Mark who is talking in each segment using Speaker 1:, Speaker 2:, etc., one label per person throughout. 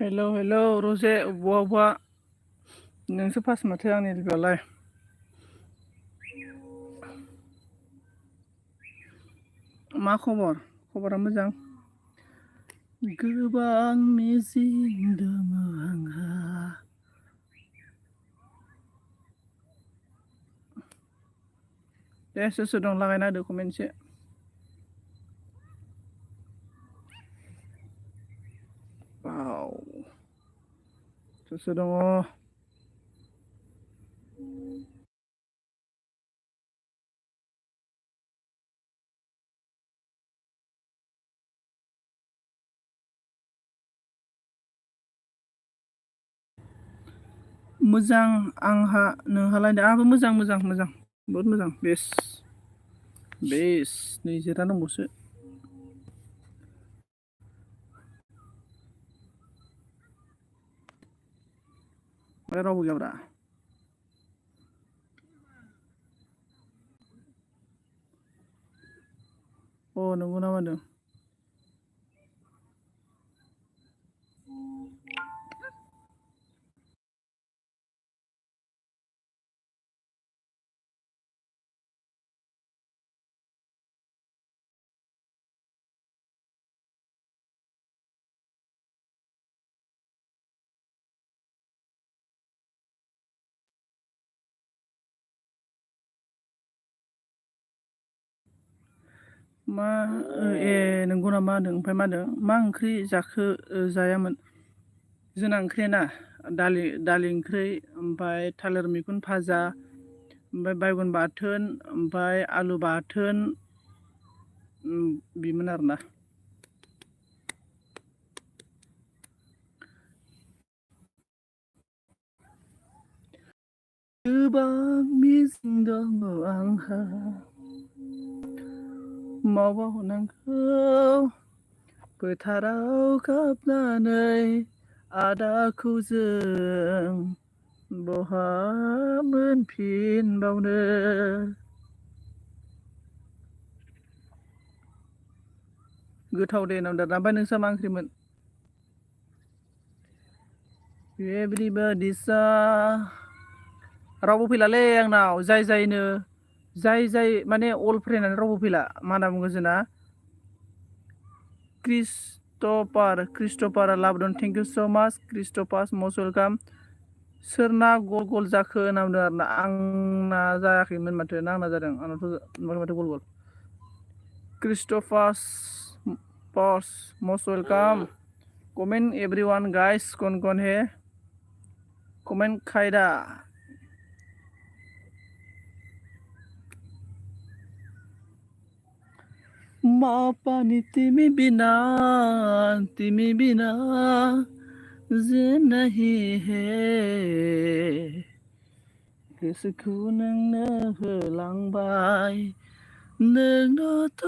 Speaker 1: Hello hello रजे बहा नोंसो फास माथो आंनि लोगोआलाय मा खबरा मोजां गोबां मिजिं दङ आंहा दे सोर सोर दं लागायना होदो कमेन्टसे वाव सोर सोर दङ मोजां आंहा नोंहालाय आंहाबो मोजां बहुद मोजां बेस नै जिरायना दंबावसो ओमफ्राय रावबो गैयाब्रा अ नंगौ नामा होनदों मा नंगौ नामा होनदों ओमफ्राय मा होनदों मा ओंख्रि जाखो जायामोन जोंना ओंख्रिया ना दालि ओंख्रि ओमफ्राय थालिर मैखुन भाजा ओमफ्राय बायगन बाथोन ओमफ्राय आलु बाथोन बिमोन आरोना गोबां मिजिं दङ आंहा मावबावनांगौ फोथाराव गाबनानै आदाखौ जों बहा मोनफिनबावनो गोथाव दे नाम दाना ओमफ्राय नोंस्रा मा ओंख्रिमोन एभ्रिबडि रावबो फैलालै आंनाव जाय माने अल फ्रेन्डआनो रावबो फैला मा होनना बुङो जोंना क्रिस्ट'फार लाबोदों थेंक इउ स' माच क्रिस्ट'फार मस्ट वेलकाम सोरना गल जाखो होनना बुंदों आरोना आंना जायाखैमोन माथो ना आंना जादों आंनाथ' माथो गल Christopher must welcome comment everyone guys कौन है कमेन्ट खायदा मापानि तिमी बिना जे नहीं है गोसोखौ नोंनो होलांबाय नोंनोथ'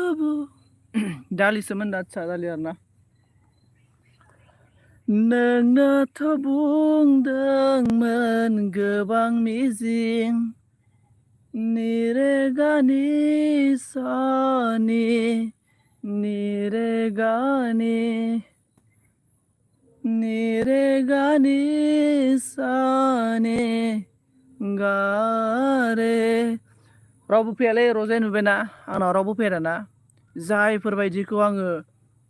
Speaker 1: दालिसोमोन आदसा दालि आरोना नोंनोथ' बुंदोंमोन गोबां मिजिं निरेगानि सानि गारे रावबो फैयालै रजे नुबायना आंनाव रावबो फैया दाना जायफोरबायदिखौ आङो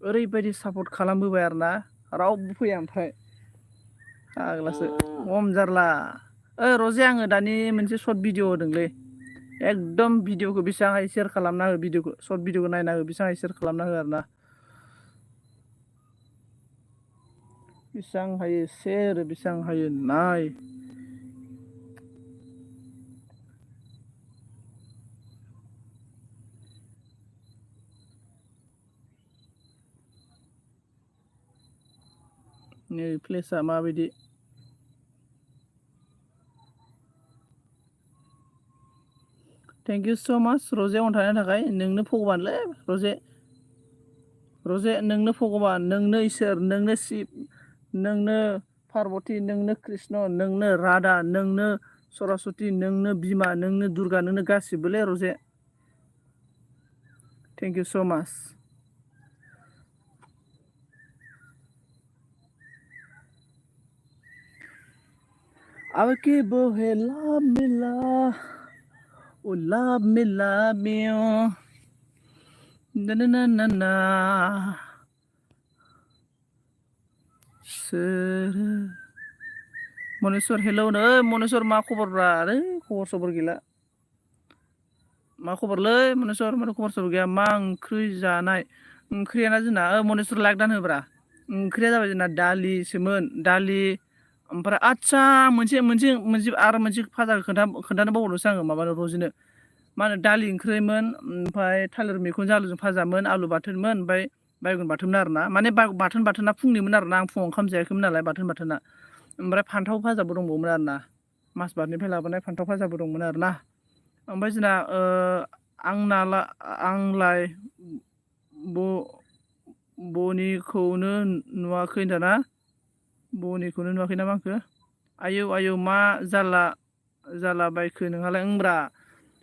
Speaker 1: ओरैबायदि सापर्ट खालामबोबाय आरोना रावबो फैया ओमफ्राय फाग्लासो खम जारला रजे आङो दानि मोनसे सर्ट भिडिअ होदोंलै एकदम भिडिअखौ बेसेबां हायो सेयार खालामना हो भिडिअखौ सर्ट भिडिअखौ नायना हो बेसेबां हायो सेयार खालामना हो आरोना बेसेबां हायो सेयार बेसेबां हायो नाय नै प्लेसआ माबायदि थेंक इउ स' माच रजे अन थानायनि थाखाय नोंनो भगबानलै रजे नोंनो भगबान नोंनो इसोर नोंनो शिब नोंनो पार्बति नोंनो कृष्ण नोंनो राधा नोंनो सरस्वती नोंनो बिमा नोंनो दुर्गा नोंनो गासिबोलै रजे थेंक इउ स' माच अब के बोहे love me love, oh love me oh, na na na na na. Maneswar hello नै मनेस्वर मा खबरब्रा लै खबर सबर गैला मा खबरलै मनेस्वर माथो खबर सबर गैया मा ओंख्रि जानाय ओंख्रियाना जोंना मनेस्वर लाइक दान होब्रा ओंख्रिया जाबाय जोंना दालिसोमोन दालि ओमफ्राय आदसा मोनसे आरो मोनसे फाजा खोन्थानो बावदोंसो आङो माबानो रजिनो मा होनो दालि ओंख्रिमोन ओमफ्राय थालिर मैखुन आलुजों फाजामोन आलु बाथोनमोन ओमफ्राय बायगन बाथोनमोन आरोना माने बाथोना फुंनिमोन आरोना आं फुङाव ओंखाम जायाखैमोन नालाय बाथोना ओमफ्राय फान्थाव भाजाबो दंबावोमोन आरोना माजबाटनिफ्राय लाबोनाय फान्थाव भाजाबो दंमोन आरोना ओमफ्राय जोंना आंलाय बनिखौनो नुवाखै दाना बनिखौनो नुवाखै नामा आंखो आयौ मा जाला बायखो नोंहालाय ओंब्रा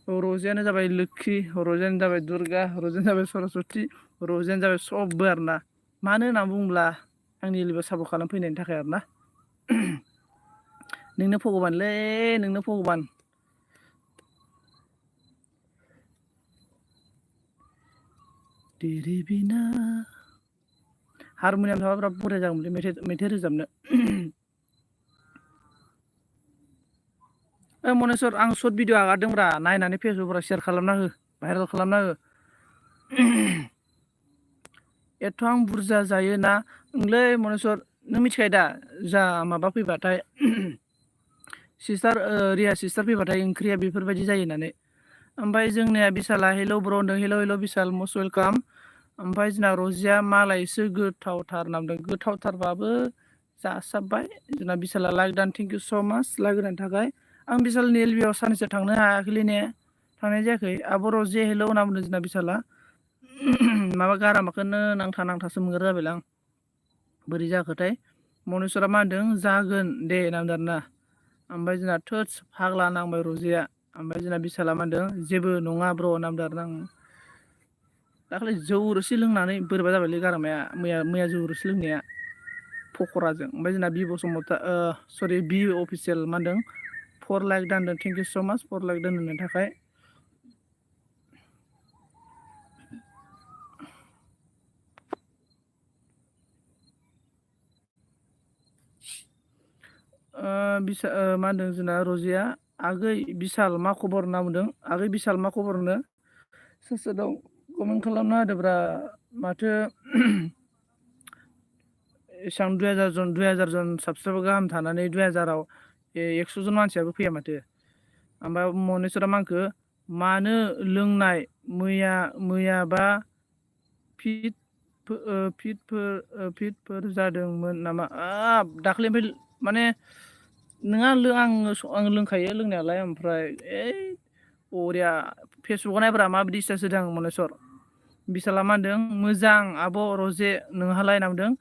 Speaker 1: रजियानो जाबाय लोक्षि रजियानो जाबाय दुर्गा रजियानो जाबाय सरस्वती रजियानो जाबाय सबबो आरोना मानो होनना बुङोब्ला आंनि लोगो सापर्ट खालामफैनायनि थाखाय आरोना नोंनो भगबानलै नोंनो भगबान तेरे बिना हारम'नियाम थाबा बिराद बरिया जागौमोनलै मेथाइ रोजाबनो मनेस्वर आं सर्ट भिडिअ आगारदोंब्रा नायनानै फेसबुकफोराव शेयार खालामना हो भाइरेल खालामना हो एथ'बां बुरजा जायो ना ओंलै मनेस्वर नों मिथिखायो दा जा माबा फैबाथाय रिया सिस्टार फैबाथाय ओंख्रिया बेफोरबायदि जायो होननानै ओमफ्राय जोंनिया बिशाला हेलौ ब्र' होनदों हेलौ बिशाल मस्ट वेलकाम ओमफ्राय जोंना रजिया मालायसो गोथावथार नामदों गोथावथारबाबो जासाबबाय जोंना बिशाला लाइक दान थेंक इउ स' माच लाइक होनायनि थाखाय आं बिशालनि एलबिआव साननैसो थांनो हायाखैलै ने थांनाय जायाखै आब' रजे हेलौ होनना बुंदों जोंना बिशाला माबा गारामाखौनो नांथासो मोनग्रा जाबायलां बोरै जाखोथाय मनेस्वरा मा होनदों जागोन दे होनदों आरोना ओमफ्राय जोंना थोदस फाग्ला नांबाय रजिया ओमफ्राय जोंना बिशाला मा होनदों जेबो नङा ब्र' होनदों आरोना आं दाखालि जौ रोसि लोंनानै बोरैबा जाबायलै गारामाया मैया जौ रोसि लोंनाया पकराजों ओमफ्राय जोंना बि अफिसियेल मा होनदों 4 लाइक दानदों थेंक इउ स' माच 4 लाइक दोननो थाखाय मा होनदों जोंना रजिया आगै बिशाल मा खबर होनना बुंदों आगै बिशाल मा खबर होनो सोर दं कमेन्ट खालामना होदोब्रा माथो एसेबां 2000 जन साबसक्राइबार गाहाम थानानै 2000आव 100 जन मानसियाबो फैया माथो ओमफ्राय मनेस्वरा मा होनखो मानो लोंनाय मैयाबा फिटफोर जादोंमोन नामा दाख्लैनिफ्राय माने नोङा आं लोंखायो लोंनायालाय ओमफ्राय बरिया फेसबुकआव नायब्रा माबायदि स्टेटास होदों आं मनेस्वर बिशाला मा होनदों मोजां आब' रजे नोंहालाय होनना बुंदों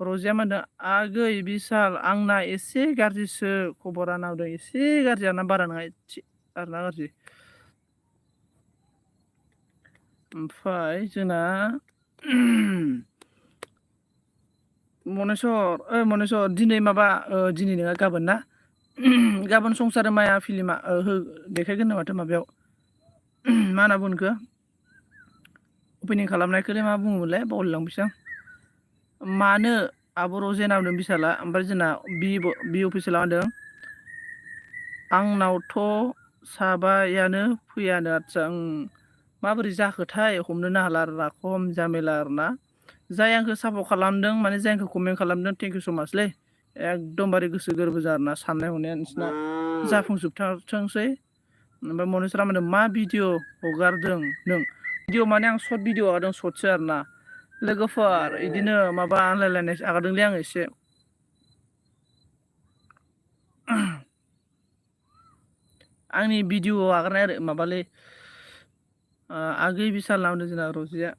Speaker 1: रजिया मा होनदों आगै बिशाल आंना एसे गाज्रिसो खबरा होनना बुंदों एसे गाज्रि आरोना बारा नङा एसे आरोना गाज्रि ओमफ्राय जोंना मनेस्वर दिनै माबा दिनै नङा गाबोन ना गाबोन संसार माया फिल्मा देखायगोन माथो माबायाव मा होनना बुंखो अपेनिं खालामनायखौलाय मा बुङोमोनलाय बावलायलांबायसो आं मानो आब' रजे होनना बुंदों बिशाला ओमफ्राय जोंना बि अफिसियेला होनदों आंनावथ' साबायानो फैयानो आदसा माबोरै जाखोथाय हमनोनो हाला आरोना खम जामेला आरोना जाय आंखौ सापर्ट खालामदों माने जाय आंखौ कमेन्ट खालामदों थेंक इउ स' माचलै एकदमबारे गोसो गोरबोजों आरोना साननाय हनाया नोंसिना जाफुंजोबथोंसै ओमफ्राय मनेस्वरा मा होनदों मा भिडिअ हगारदों नों भिडिअ माने आं सर्ट भिडिअ हगारदों सर्टसो आरोना लोगोफोर बिदिनो माबा आनलायलायनाय आगारदोंलै आङो एसे आंनि भिडिअ आगारनाय आरो माबालै आगै बिशाल होनना बुंदों जोंना रजिया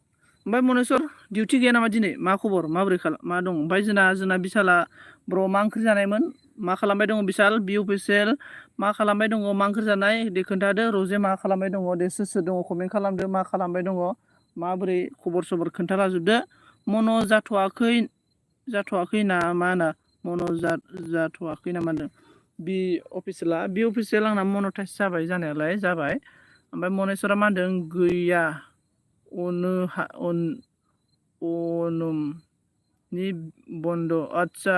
Speaker 1: ओमफ्राय मनेस्वर डिउटि गैया नामा दिनै मा खबर माबोरै मा दं ओमफ्राय जोंना बिशाला ब्र' मा ओंख्रि जानायमोन मा खालामबाय दङ बिशाल बि अफिसियेल मा खालामबाय दङ मा ओंख्रि जानाय दे खोन्थादो रजे मा खालामबाय दङ दे सोर दङ कमेन्ट खालामदो मा खालामबाय दङ माबोरै खबर सबर खोन्थालाजोबदो मन' जाथ'वाखै ना मा होनो मन' जाथ'वाखै ना मा होनदों बि अफिसियेल आंना मनेटाइज जाबाय जानायालाय जाबाय। ओमफ्राय मनेस्वरा मा होनदों गैया ओनमनि बन्द आदसा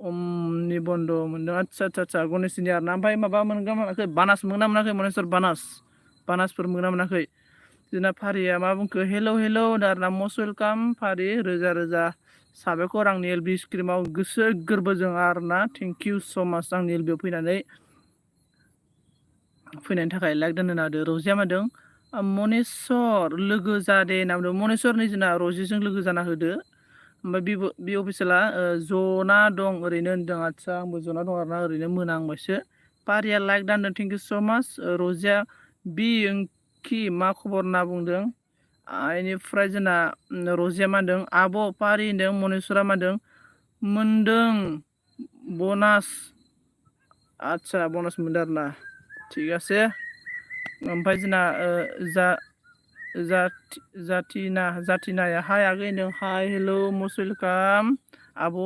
Speaker 1: ओमनि बन्द मोनदों आदसा गणेशनि आरोना। ओमफ्राय माबा मोनगोन मोनाखै बानास मोना मोनाखै मनेस्वर बानासफोर मोना मोनाखै। जोंना फारिया मा बुंखो हेल' आरोना मस्ट वेलकाम फारि रोजा रोजा साबायखर आंनि एलबि स्क्रिमाव गोसो गोरबोजों आरोना थेंक इउ स' माच आंनि एलबियाव फैनायनि थाखाय लाइक दोननो होदो। रजिया मा होनदों मनेस्वर लोगो जादे होनना बुंदों। मनेस्वरनि जोंना रजिजों लोगो जाना होदो। ओमफ्राय बि अफिसियेला जना दं ओरैनो होनदों। आदसा आंबो जना दं आरोना ओरैनो मोनांबायसो। Pariya like दानदों thank you so' माच। रजिया बि ओंखि मा खबर होनना बुंदों। बेनिफ्राय जोंना रजिया मा होनदों आब' पारि होनदों। मनेस्वरा मा होनदों मोनदों बनास आदसा बनास मोनदों आरोना थिगासे। ओमफ्राय जोंना जाथिनाया हाय आगै होनदों हाय हेल' मस्ट वेलकाम आब'।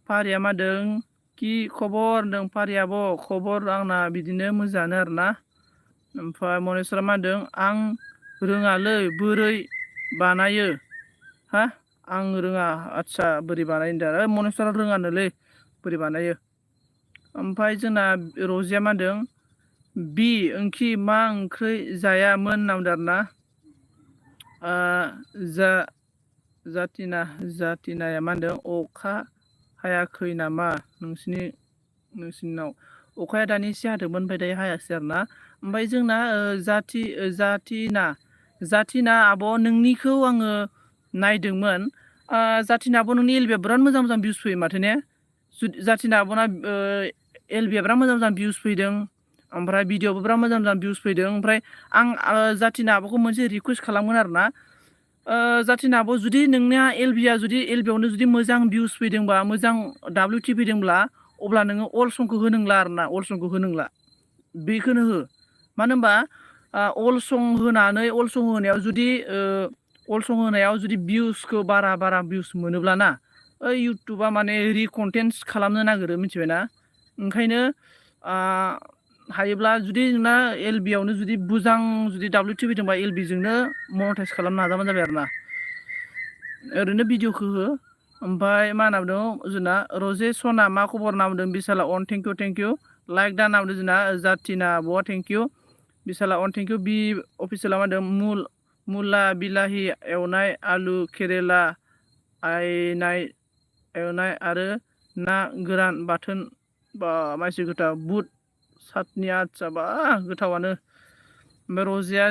Speaker 1: फारिया मा होनदों कि खबर होनदों। फारि आब' खबर आंना बिदिनो मोजाङानो आरोना। ओमफ्राय मनेस्वरा मा होनदों आं रोङालै बोरै बानायो हा आं रोङा आदसा बोरै बानायो होनदों। मनेस्वरा रोङानोलै बोरै बानायो। ओमफ्राय जोंना रजिया मा होनदों बि ओंखि मा ओंख्रि जायामोन होनना बुंदों आरोना। जाथिनाया मा होनदों अखा हायाखै नामा नोंसिनाव। अखाया दानि एसे हादोंमोन ओमफ्राय दायो हायाखिसै आरोना। ओमफ्राय जोंना जाथिना आब' नोंनिखौ आङो नायदोंमोन। जाथिना आब' नोंनि एलबिया बिराद मोजां भिउस फैयो माथो ने। जाथिना आब'ना एलबिया बिराद मोजां भिउस फैदों। ओमफ्राय भिडिअ'बो बिराद मोजां भिउस फैदों। ओमफ्राय आं जाथिना आब'खौ मोनसे रिकुवेस्ट खालामगोन आरोना। जाथिना आब' जुदि नोंनिया एलबियावनो जुदि मोजां भिउस फैदोंबा मोजां WT फैदोंब्ला अब्ला नोङो अल संखौ होनांला आरोना। अल संखौ होनांला बेखौनो हो। मानो होनबा अल सं होनायाव जुदि भिउसखौ बारा भिउस मोनोब्लाना इउटुबा माने रिकन्टेन्टस खालामनो नागिरो मिथिबायना। ओंखायनो हायोब्ला जुदि नोंना एलबियावनो जुदि मोजां WT फैदोंबा एलबिजोंनो मनेटाइज खालामनो नाजाबानो जाबाय आरोना। ओरैनो भिडिअखौ हो। ओमफ्राय मा होनना बुंदों जोंना रजे सना मा खबर होनना बुंदों। बिसाला अन थेंक इउ लाइक दा होनना बुंदों जोंना जाथिना आब'आ थेंक इउ। बिसाला अन थेंक इउ। बि अफिसियेला मा होनदों मुला बिलाहि एवनाय आलु केरेला एवनाय आरो ना गोरान बाथोन बा मानसि गोथाव बुट सातनि आदसा बा गोथावानो। ओमफ्राय रजिया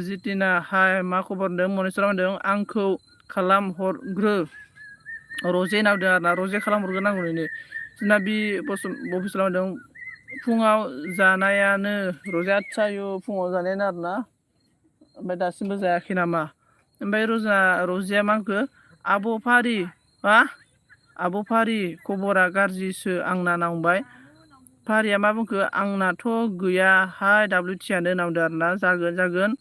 Speaker 1: जितिना हाय मा खबर होनदों। मनेस्वरा होनदों आंखौ खालाम हरग्रो रजे होनना बुंदों आरोना। रजे खालाम हरग्रोनांगौ नोंनो। जोंना बि अफिसियेला होनदों फुङाव जानायानो रजे आदसा फुङाव जानायानो आरोना। ओमफ्राय दासिमबो जायाखै नामा। ओमफ्राय रजिया मा होनखो आब' फारि खबरा गाज्रिसो आंना नांबाय। फारिया मा बुंखो आंनाथ' गैयाहाय WTयानो होनना बुंदों आरोना। जागोन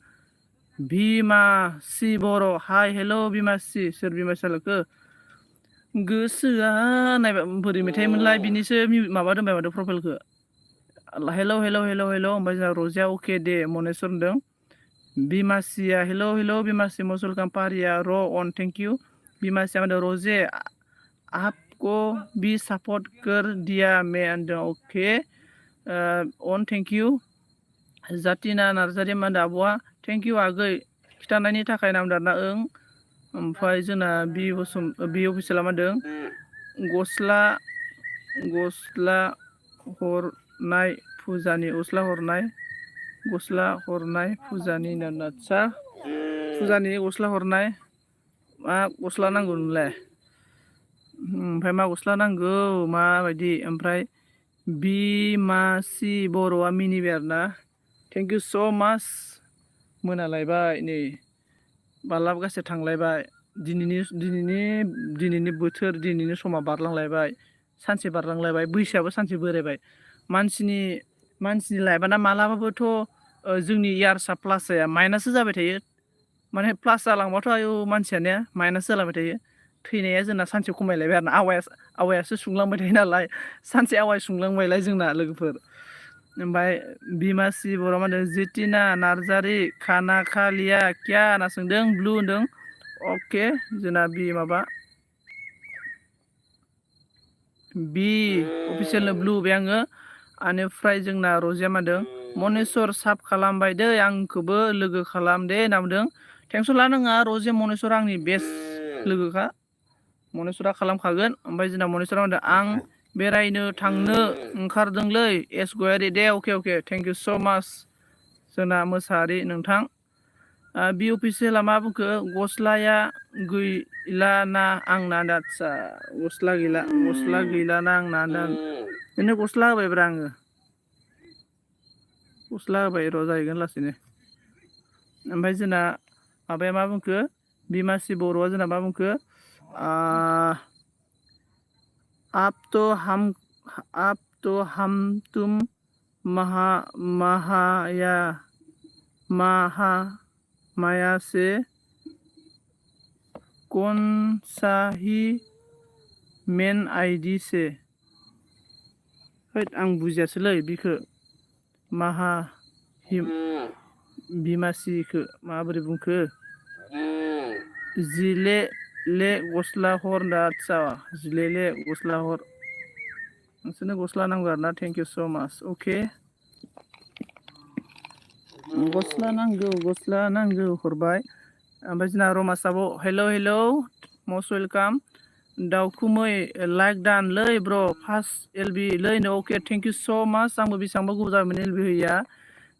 Speaker 1: भिमासि बर' हाय हेल' भिमासि सोर भिमासि जालोखो गोसोआ नायबा बोरै मेथाइमोनलाय बिनिसो माबा दोनबाय माथो प्रफाइलखौ हेल' ओमफ्राय जोंहा रजिया अके दे मनेस्वर होनदों। बिमासिया हेल' बिमासि मस्ट वेलकाम। पारिया अन थेंक इउ। बिमासिया होनदों रजे आपको भी सपोर्ट कर दिया मैं होनदों अके अन थेंक इउ। जातिना नार्जारि मा होनदों आब'आ थेंक इउ आगै खिथानायनि थाखाय होनना बुंदों आरोना। ओमफ्राय जोंना बि अफिसियेला मा होनदों गस्ला हरनाय फुजानि आदसा फुजानि गस्ला हरनाय मा गस्ला नांगौ नोंलाय। ओमफ्राय मा गस्ला नांगौ माबायदि। ओमफ्राय बिमासि बर'आ मिनिबाय आरोना। थेंक इउ स' माच। मोनालायबाय नै बारलाबगासे थांलायबाय दिनैनि बोथोर दिनैनि समा बारलांलायबाय सानसे बारलांलायबाय बैसोआबो सानसे बोरायबाय। मानसिनि लाइफआना मालाबाबोथ' जोंनि इयार्सआ प्लास जाया माइनाससो जाबाय थायो। माने प्लास जालांबाथ' आयौ मानसियानो माइनास जालांबाय थायो। थैनाया जोंना सानसे खमायलायबाय आरोना आवायासो सुंलांबाय थायो नालाय सानसे आवाय सुंलांबायलाय जोंना लोगोफोर। ओमफ्राय बिमासि बर' मा होनदों जितिना नार्जारि खाना खालिया क्या होनना सोंदों ब्लु होनदों अके जोंना बि माबा बि अफिसियेल ब्लु होबाय आङो। बेनिफ्राय जोंना रजिया मा होनदों मनेस्वर साब खालामबाय दै आंखौबो लोगो खालाम दे होनना बुंदों। टेनसन लानाङा रजिया मनेस्वर आंनि बेस्ट लोगोखा मनेस्वरा खालामखागोन। ओमफ्राय जोंना मनेस्वरा होनदों आं बेरायनो थांनो ओंखारदोंलै एस गयारि दे अके थेंक इउ स' माच जोंना मोसाहारि नोंथां। बि अफिसियेला मा बुंखो गस्लाया गैलाना आंना आदसा गस्ला गैलाना आंना बिदिनो गस्ला होबायब्रा आङो गस्ला होबाय र' जाहैगोन लासैनो। ओमफ्राय जोंना माबाया मा बुंखो बिमासि बर'आ जोंना मा बुंखो आप तो हम तुम माया से कौन सा ही मेन आईडी से आं बुजियासैलै बिखौ बिमासिखौ माबोरै बुंखो जिले ले गस्ला हर दा आदसा जिले गस्ला हर नोंसोरनो गस्ला नांगौ आरोना थेंक इउ स' माच अके गस्ला नांगौ हरबाय। ओमफ्राय जोंना रमासाबो हेल' मस्ट वेलकाम दाउखुमै लाइक दानलै ब्र' फार्स्ट एलबि लै अके थेंक इउ स' माच आंबो बेसेबांबा गोबाव जाबायमोन एलबि होयैया।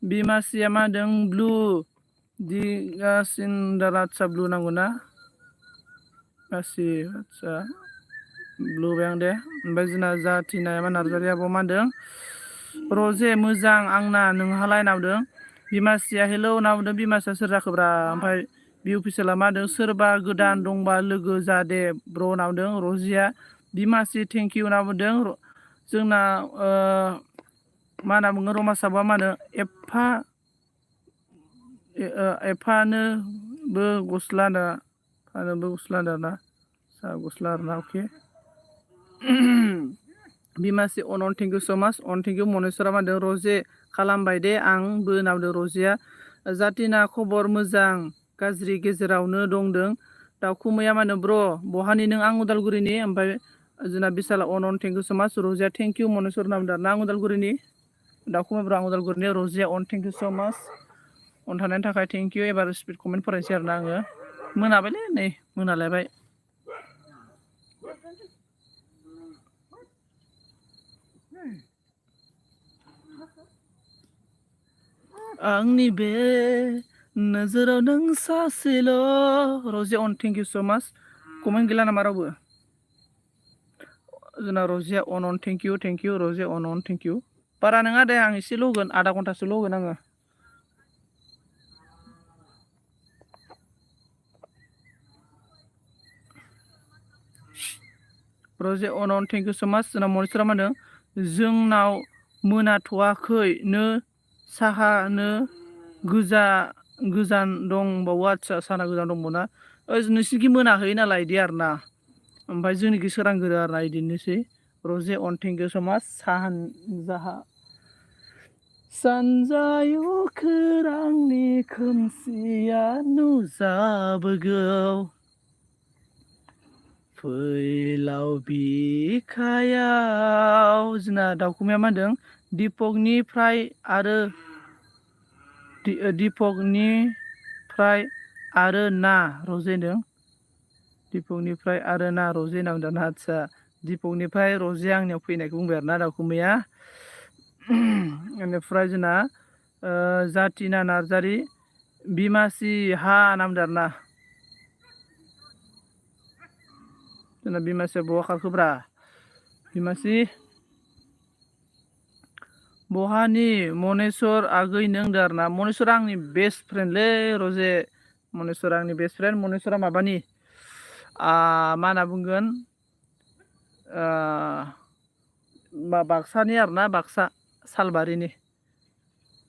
Speaker 1: बिमासिया मा होनदों ब्लु दिगासिनदार आदसा ब्लु नांगौ ना गासि आदसा ब्लु होबाय आं दे। ओमफ्राय जोंना जाथिनाया मा नार्जारि आब' मा होनदों रजे मोजां आंना नोंहालाय होनना बुंदों। बिमासिया हेल' होनना बुंदों बिमासिया सोर जाखोब्रा। ओमफ्राय बि अफिसियेला मा होनदों सोरबा गोदान दंबा लोगो जा दे ब्र' होनना बुंदों। रजिया बिमासि थेंक इउ होनना बुंदों। जोंना मा होनना बुङो रमासाबा मा होनो एफानोबो गस्ला आरोना गस्ला आरोना अके बिमासि अन थेंक इउ स' माच अन थेंक इउ मनेस्वरा मा होनदों रजे खालामबाय दे आंबो होनना बुंदों रजिया। जातिना खबर मोजां गाज्रि गेजेरावनो दंदों। दाउखुमैया मा होनो ब्र' बहानि नों आं उदालगुरिनि। ओमफ्राय जोंना बिसाला अन थेंक इउ स' माच रजिया थेंक इउ मनेस्वर होनना बुंदों आरोना आं उदालगुरिनि दाउखुमैब्रा आं उदालगुरिनि रजिया अन थेंक इउ स' माच अन थानायनि थाखाय थेंक इउ। एबार स्पिड कमेन्ट फरायनोसै आरोना आङो मोनाबायलै नै मोनालायबाय। आंनि बे नोजोराव नों सासेल' रजिया अन थेंक इउ स' माच कमेन्ट गैला नामा रावबो जोंना रजिया अन थेंक इउ रजिया अन थेंक इउ। बारा नङा दे आं एसेल' होगोन आधा घन्टासोल' होगोन आङो। रजिया अन थेंक इउ स' माच जोंना मनेस्वरा मा होनदों जोंनाव मोनाथ'वाखैनो साहानो गोजान दंबावो आदसा साना गोजान दंबावो ना नोंसिनिखि मोनाखै नालाय बिदि आरोना। ओमफ्राय जोंनिखि सोरांगोरो आरोना बिदिनोसै रजे अन थेंक इउ स' माच सानजायाव खोरांनि खोमसिया नुजाबोगौ फैलाव बिखायाव। जोंना दाउखुमैया मा होनदों दिपकनिफ्राय आरो ना रजे होनदों दिपकनिफ्राय आरो ना रजे होनना बुंदों आदसा दिपकनिफ्राय रजे आंनियाव फैनायखौ बुंबाय आरोना दाउखुमैया। बेनिफ्राय जोंना जातिना नार्जारि बिमासि हा होनना बुंदों आरोना जोंना बिमासिया बहा खारखोब्रा बिमासि बहानि मनेस्वर आगै नों होनदों आरोना मनेस्वरा आंनि बेस्ट फ्रेन्डलै रजे मनेस्वरा आंनि बेस्ट फ्रेन्ड। मनेस्वरा माबानि मा होनना बुंगोन बाक्सानि आरोना बाक्सा सालबारिनि।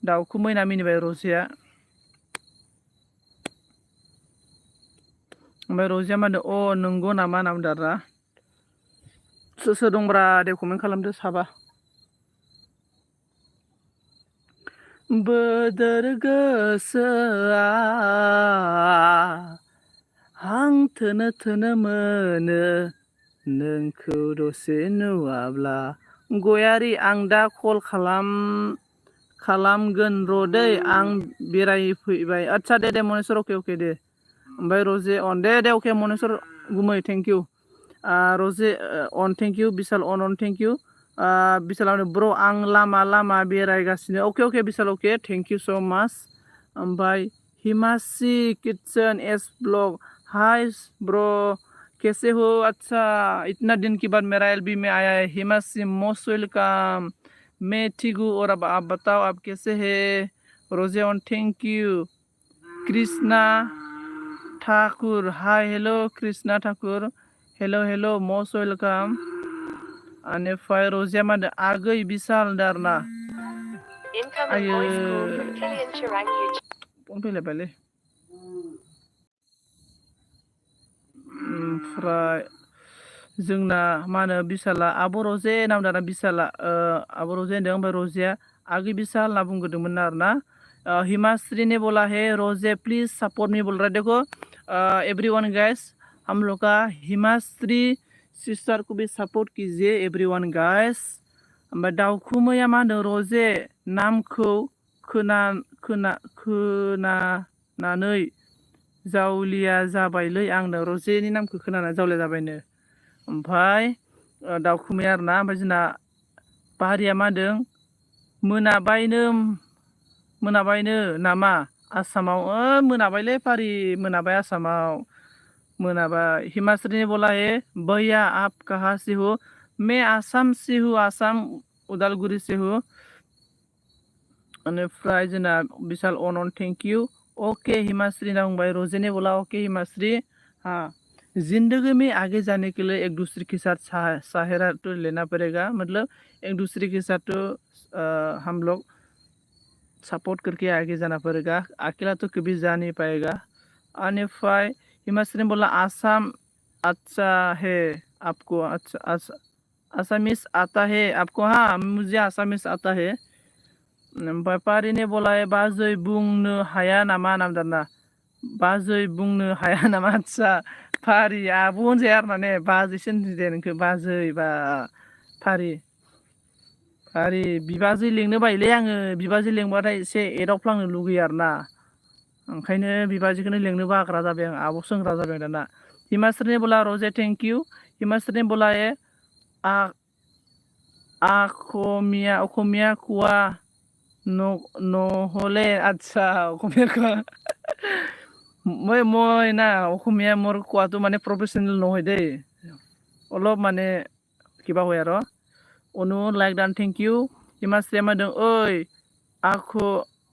Speaker 1: दाउखुमै होनना मिनिबाय रजिया। ओमफ्राय रजिया मा होनदों अ नंगौ नामा होनना बुंदों आरोना सोर सोर दंब्रा दे कमेन्ट खालामदो साबा बोदोर गोसोआ हां थोनो थोनो मोनो नोंखौ दसे नुवाब्ला गयारि आं दा कल खालामगोन र' दै आं बेरायफैबाय आदसा दे मनेस्वर अके दे ओमफ्राय रजे अन दे अके मनेस्वर गुमै थेंक इउ रजे अन थेंक इउ बिशाल अन थेंक इउ बिशाल ब्र आं लामा बेरायगासिनो अके बिशाल अके थेंक इउ स' माच ओमफ्राय हिमासि किचन एस ब्लग हाय ब्र कैसे हो अच्छा इतना दिन के बाद मेरा एलबी में आया है हिमासी मोस्ट वेलकम मैं ठीक हूँ और अब आप बताओ आप कैसे हैं रोजे on thank you Krishna Thakur hi hello Krishna Thakur hello most welcome बेनिफ्राय रोजिया मा होनदों आगै बिशाल दारना आयो फन फैलायबायलै ओमफ्राय जोंना मा होनो बिशाला आब' रजे नाम दाना बिशाला आब' रजे होनदों ओमफ्राय रजेया आगै बिशाल होनना बुंग्रोदोंमोन आरोना हिमाश्री ने बोला है रोजे प्लीज सपोर्ट मी बोल रहा है देखो एवरीवन गाइस हम लोग का हिमाश्री सिस्टर को भी सपोर्ट कीजिए एवरीवन गाइस ओमफ्राय दाउखुमैया मा होनदों रजे नामखौ खोनानानै जावलिया जाबायलै आंनो रजेनि नामखौ खोनाना जावलिया जाबायनो ओमफ्राय दाउखुमैया आरोना ओमफ्राय जोंना बाहारिया मा होनदों मोनाबायनो नामा आसामाव मोनाबायलै फारि मोनाबाय आसामाव मोनाबाय हिमाश्री ने बोला है भैया आप कहाँ से हो मैं आसाम से हूँ आसाम उदालगुरी से हूँ बेनिफ्राय जोंना बिशाल अन थैंक यू ओके हिमाश्री ना बुंबाय रोजे ने बोला ओके हिमाश्री हाँ जिंदगी में आगे जाने के लिए एक दूसरे के साथ सहारा तो लेना पड़ेगा मतलब एक दूसरे के साथ तो हम लोग सपोर्ट करके आगे जाना पड़ेगा अकेला तो कभी जा नहीं पाएगा अनिफाय हिमाश्री ने बोला आसाम अच्छा है आपको अच्छा आसामीस आता है आपको हाँ मुझे आसामीस आता है ओमफ्राय पारिने बोला है बाजै बुंनो हाया नामा नामदारना बाजै बुंनो हाया नामा आदसा फारि आब' होनजाया आरो माने बाजैसो होनदों दे नोंखौ बाजै बा फारि बिबाजै लिंनो बायोलै आङो बिबाजै लिंबाथाय एसे एदावफ्लांनो लुगैयो आरोना ओंखायनो बिबाजैखौनो लिंनो बाग्रा जाबाय आं आब' सोंग्रा जाबाय दाना हिमाश्री ने बोला रोजे थैंक यू हिमाश्री ने बोला है अखमिया कुआ নহ'লে আচ্ছা অসমীয়া কোৱা মই না অসমীয়া মোৰ কোৱাটো মানে প্ৰফেচনেল নহয় দেই অলপ মানে কিবা হয় আৰু অনু লাইক ডান থেংক ইউ হিমাশ্ৰীয়ে মাদों ओइ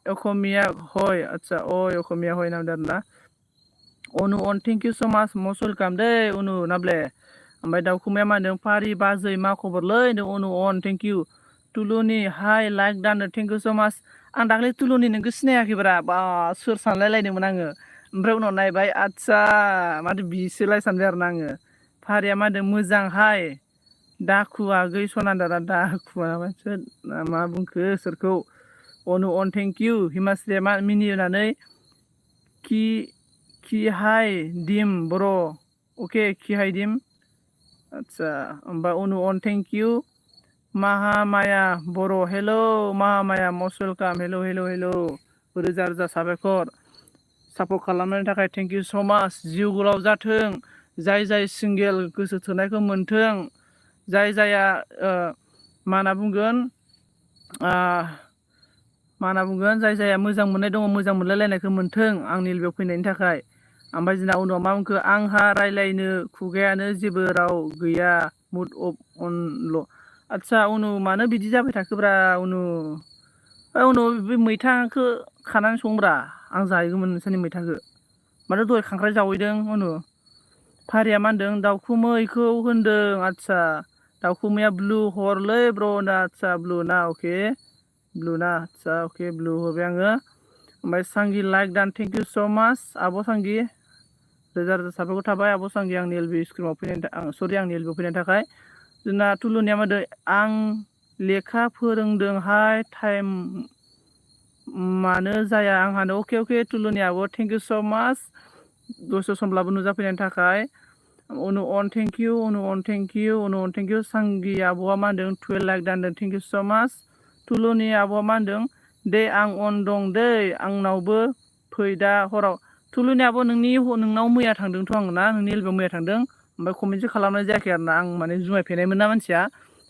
Speaker 1: অসমীয়া হয় আচ্ছা অসমীয়া হয় নাম दाना অনু अन थेंक इउ स' माच मस्ट वेलकाम दै অনু नाब्ले ओमफ्राय दाउखुमाया मा होनदों फारि बाजै मा खबरलै होनदों অনু अन थेंक इउ तुलुनि हाय लाइक दानो थेंक इउ स' माच आं दाख्लै तुलुनि नोंखौ सिनायाखैब्रा बा सोर सानलायलायदोंमोन आङो ओमफ्राय उनाव नायबाय आदसा माथो बिसोलाय सानबाय आरोना आङो फारिया मा होनदों मोजांहाय दाखु आगै सनान्दारा दाखुआ मा बुंखो सोरखौ অনু अन थेंक इउ हिमाश्रीया मा मिनिनानै कि हाय दिम ब्र अके कि हाय दिम आदसा होमबा অনু अन थेंक इउ महामाया बर' hello Mahamaya most welcome hello Roja Roja साबायखर सापर्ट खालामनायनि थाखाय थेंक इउ स' माच जिउ गोलाव जाथों जाय सिंगेल गोसो थोनायखौ मोन्थों जाया मा होनना बुंगोन जाया मोजां मोननाय दङ मोजां मोनलायलायनायखौ मोन्थों आंनि बेयाव फैनायनि थाखाय ओमफ्राय जोंना उनाव मा बुंखो आंहा रायलायनो खुगायानो जेबो राव गैया मुड अफ अनल' आदसा उनु मानो बिदि जाबाय थाखोब्रा उनु बे मैथाखौ खानानै संब्रा आं जाहैगौमोन नोंसोरनि मैथाखौ माथो दहाय खांख्राइ जावैदों उनु फारिया मा होनदों दाउखुमैखौ होनदों आदसा दाउखुमैया ब्लु हरलै ब्र ना आदसा ब्लु ना अके ब्लु ना आदसा अके ब्लु हरबाय आङो ओमफ्राय सांगि लाइक दान थेंक इउ स' माच आब' सांगि रोजा रोजा साबायखर थाबाय आब' सांगि आंनि एलबि स्क्रिमाव फैनायनि सरि आंनि एलबिआव फैनायनि थाखाय। जोंना टुलुनिया मादो आं लेखा फोरोंदोंहाय टाइम मानो जाया आंहानो अके टुलुनियाबो थेंक इउ स' माच दसे समब्लाबो नुजाफैनायनि थाखाय। अनु अन थेंक इउ सांगि आब'आ मा होनदों 12 लाइक दानदों थेंक इउ स' माच। टुलुनि आब'आ मा होनदों दे आं अन दं दै आंनावबो फै दा हराव। टुलुनि आब' नोंनाव मैया थांदोंथ' आं ना नोंनि एलबिआव मैया थांदों ओमफ्राय कमेन्टसो खालामनाय जायाखै आरो ना आं माने जुमाय फेनायमोन ना मानसिया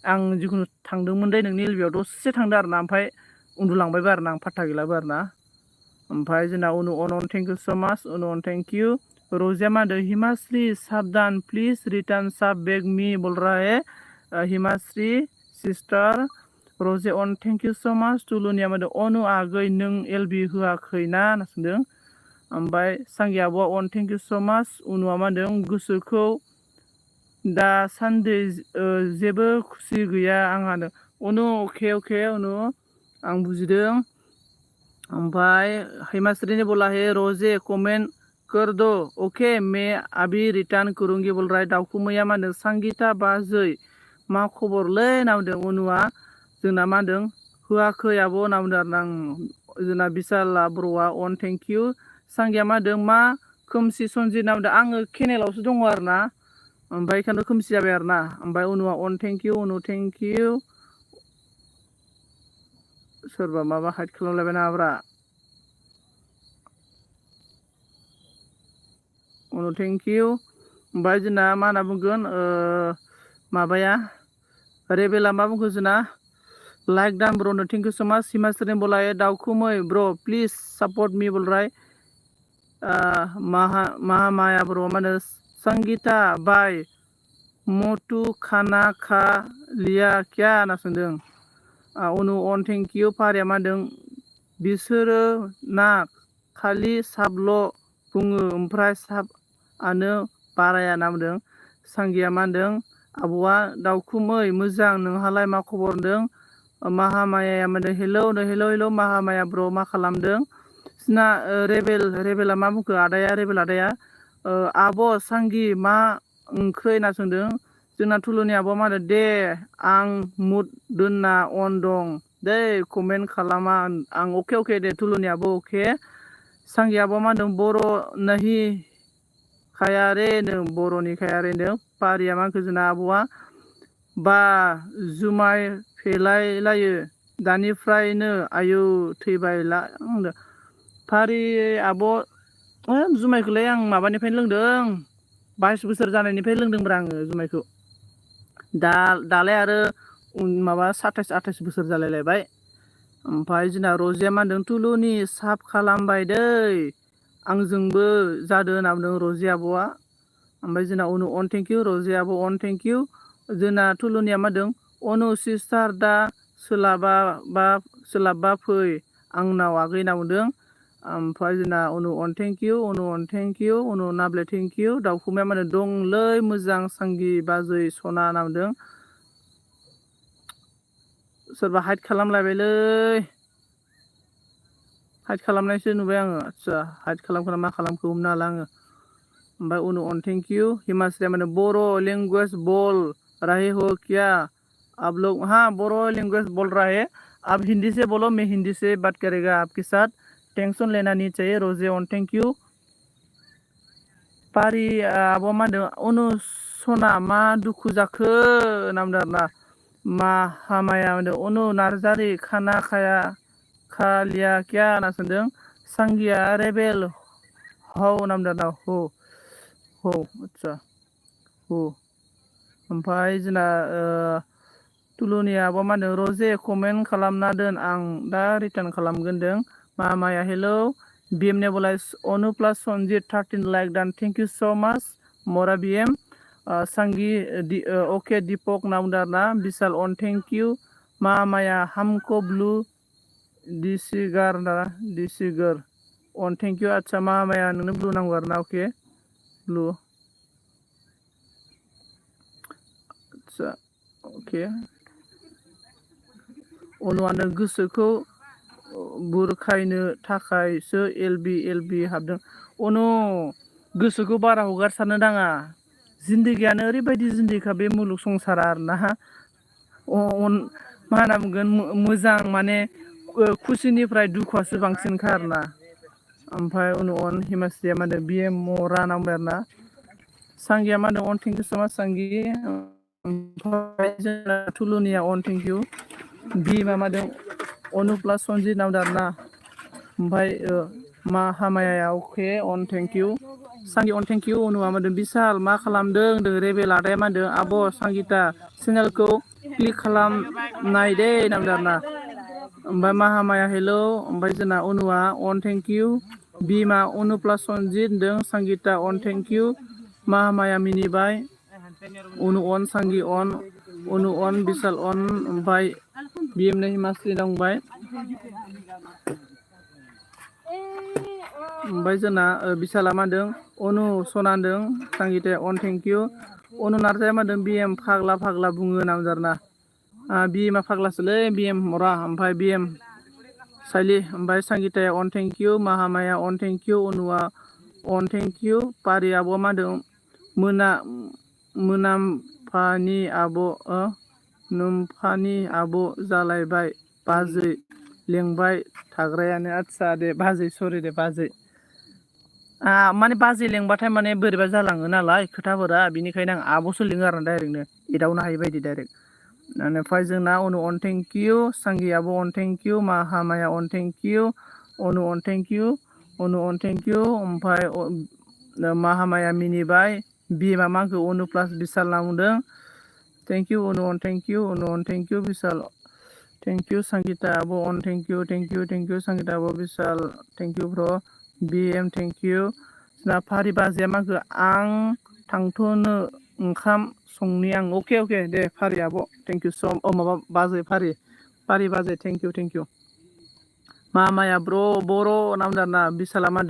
Speaker 1: आं जिखुनु थांदोंमोन दे नोंनि एलबिआव दसे थांदों आरो ना ओमफ्राय उन्दुलांबायबो आरो ना आं फात्ता गैलाबो आरो ना। ओमफ्राय जोंना अनु अन थेंक इउ स' माच अनु अन थेंक इउ। रजिया मा होनदों हिमाश्री साबधान प्लिज रिटार्न साब बेग मी बोल रहा है हिमाश्री सिस्टार। रजे अन थेंक इउ स' माच। टुलुनिया मा होनदों अनु आगै नों एलबि होआखैना होनना सोंदों। ओमफ्राय सांगि आब'आ अन थेंक इउ स' माच। उनुआ मा होनदों गोसोखौ दासान्दि जेबो खुसि गैया आंहानो। अनु अके अनु आं बुजिदों। ओमफ्राय हिमाश्री ने बोला है रोजे कमेंट कर दो ओके मैं अभी रिटर्न करूंगी बोल रहा है। दाउखौ मैया मा होनदों सांगिता बाजै मा खबरलै होनना बुंदों अनुआ। जोंना मा होनदों होआखै आब' होनना बुंदों आरो ना जोंना बिशाला बर'आ अन थेंक इउ। सांगिया मा होनदों मा खोमसि सनजि होनना बुंदों आङो केनेलावसो दङ आरो ना ओमफ्राय बेखायनो खोमसि जाबाय आरो ना। ओमफ्राय उनुआ अन थेंक इउ अनु थेंक इउ। सोरबा माबा हाइद खालामलायबाय नामाब्रा अनु थेंक इउ। ओमफ्राय जोंना मा होनना बुंगोन माबाया रेबेला मा बुंखो जोंना लाइक डान ब्र' थेंक इउ स' माच। हिमाश्री बोला है दाउखुमै ब्र' प्लिज सपोर्ट मी बोल रहा है। महामाया ब्र' मा होनो संगीता बाय मोटू खाना खा लिया क्या होनना सोंदों। अनु अन थेंक इउ। फारिया मा होनदों बिसोरो ना खालि साबल' बुङो ओमफ्राय साबआनो बाराया होनना बुंदों। सांगिया मा होनदों आब'आ दाउखुमै मोजां नोंहालाय मा खबर होनदों। महामायाया मा होनदों हेलौ महामाया ब्र' मा खालामदों। जोंना रेबेला मा बुंखो रेबेल आदाया आब' सांगि मा ओंख्रै होनना सोंदों। जोंना टुलुनि आब'आ मा होनो दे आं मुड दोनना अन दं दै कमेन्ट खालामा आं अके दे टुलुनि आब' अके। सांगि आब'आ मा होनदों बर' नही खाया रे नों बर'नि खाया रे नों। पारिया मा होनखो जोंना आब'आ बा जुमाय फेलायलायो दानिफ्रायनो आयौ थैबायला होनदों। फारि आब' जुमायखौलाय आं माबानिफ्रायनो लोंदों 22 बोसोर जानायनिफ्राय लोंदोंब्रा आङो जुमायखौ दालाय आरो माबा 27-28 बोसोर जालायलायबाय। ओमफ्राय जोंना रजिया मा होनदों टुलुनि साब खालामबाय दै आंजोंबो जादों होनना बुंदों रजिया आब'आ। ओमफ्राय जोंना अनु अन थेंक इउ रजिया आब' अन थेंक इउ। जोंना टुलुनिया मा होनदों अनु सिस्टार दा सोलाबबा फै आंनाव आगै होनना बुंदों। ओमफ्राय जोंना अनु अन थेंक इउ अनु नाब्ले थेंक इउ। दाउखुमाया मा होनो दंलै मोजां सांगि बाजै सना होनना बुंदों। सोरबा हाइद खालामलायबायलै हाइद खालामनायसो नुबाय आङो। आदसा हाइद खालामखोना मा खालामखो हमनो हाला आङो। ओमफ्राय अनु अन थेंक इउ। हिमाश्रीया माने बर' लैंग्वेज बोल रहे हो क्या आप लोग। हाँ बर' लैंग्वेज बोल रहा है आप हिंदी से बोलो मैं हिंदी से बात करेगा आपके साथ टेंशन लेना नहीं चाहिए। रोजे अन थेंक यू। पारि आब' मा होनदों अनु सना मा दुखु जाखो होनना बुंदों आरोना। महामाया होनदों अनु नार्जारि खाना खा लिया क्या होनना सोंदों। सांगिया रेबेल हौ होनना बुंदों हौ आदसा हौ। ओमफ्राय जोंना टुलुनि आब'आ मा होनदों रजे कमेन्ट खालामना दोन आं दा रिटार्न खालामगोन होनदों। महामाया हेलौ BM ने बोला अनु प्लस सनजित 13 लाइक डान थेंक इउ स' माच मोरा BM। सांगी ओके दीपक होनना बुंदों आरोना। बिशाल अन थेंक इउ। महामाया हमको ब्लू डिसिगार अन थेंक इउ। आदसा महामाया नोंनो ब्लु नांगौ आरोना अके ब्लु आदसा अके। अनुआनो गोसोखौ बुरखायनो थाखायसो एलबि हाबदों। अनु गोसोखौ बारा हगारसारनो नाङा जिन्दगियानो ओरैबायदि जिन्दगिखा बे मुलुग संसारा आरोना मा होनना बुंगोन मोजां माने खुसिनिफ्राय दुखुआसो बांसिनखा आरोना ओमफ्राय उन हिमाश्रिया मा होनदों बि एम मरा नांबाय आरोना सांगिया मा होनदों अन थेंक इउ स माच सांगि ओमफ्राय जोंना थुलुनिया अन थेंक इउ बि मा होनदों अनु प्लास सनजित नांदों आरोना ओमफ्राय हामाया अके अन थेंक इउ सांगि अन थेंक इउ अनुआ मा होनदों बिशाल मा खालामदों होनदों रेबेल आदाया मा होनदों आब' सांगिता चेनेलखौ क्लिक खालामनाय दे होनदों आरोना ओमफ्राय माहामाया हेलौ ओमफ्राय जोंना अनुआ अन थेंक इउ बिमा अनु प्लास सनजित होनदों सांगिता अन थेंक इउ माहामाया मिनिबाय अनु अन सांगि अन अनु अन बिशाल अन ओमफ्राय बिएमनो हिमाश्री नांबाय ओमफ्राय जोंना बिशाला मा होनदों अनु सना होनदों सांगिताया अन थेंक इउ अनु नार्जाया मा होनदों बिएम फाग्ला फाग्ला बुङो नामजारना बिएमआ फाग्लासोलै बिएम मरा ओमफ्राय बिएम साइलि ओमफ्राय सांगिताया अन थेंक इउ माहामाया अन थेंक इउ अनुआ अन थेंक इउ पारियाबो मा होनदों मोनामफानि आब' जालायबाय बाजै लेंबाय थाग्रायानो आदसा दे बाजै सरि दे बाजै माने बाजै लेंबाथाय माने बोरैबा जालाङो नालाय खोथाफोरा बिनिखायनो आं आब'सो लिङो आरो डाइरेक्टनो एदावनो हायि बायदि डाइरेक्ट बेनिफ्राय जोंना अनु अन थेंक इउ सांगियाबो अन थेंक इउ माहामाया अन थेंक इउ अनु अन थेंक इउ अनु अन थेंक इउ ओमफ्राय माहामाया मिनिबाय बिमा माखौ अनु प्लास बिशाल नांदों थेंक इउ अनु अन थेंक इउ अनु अन thank you Bishal thank you Sangita आब' अन थेंक इउ सांगिता आब' बिशाल थेंक इउ ब्र बिएम थेंक इउ जोंना फारि बाजैया माखौ आं थांथ'नो ओंखाम संनि आं अके दे फारि आब' थेंक इउ स माबा बाजै फारि बाजै थेंक इउ माया बर' नामदार ना बिशाला मा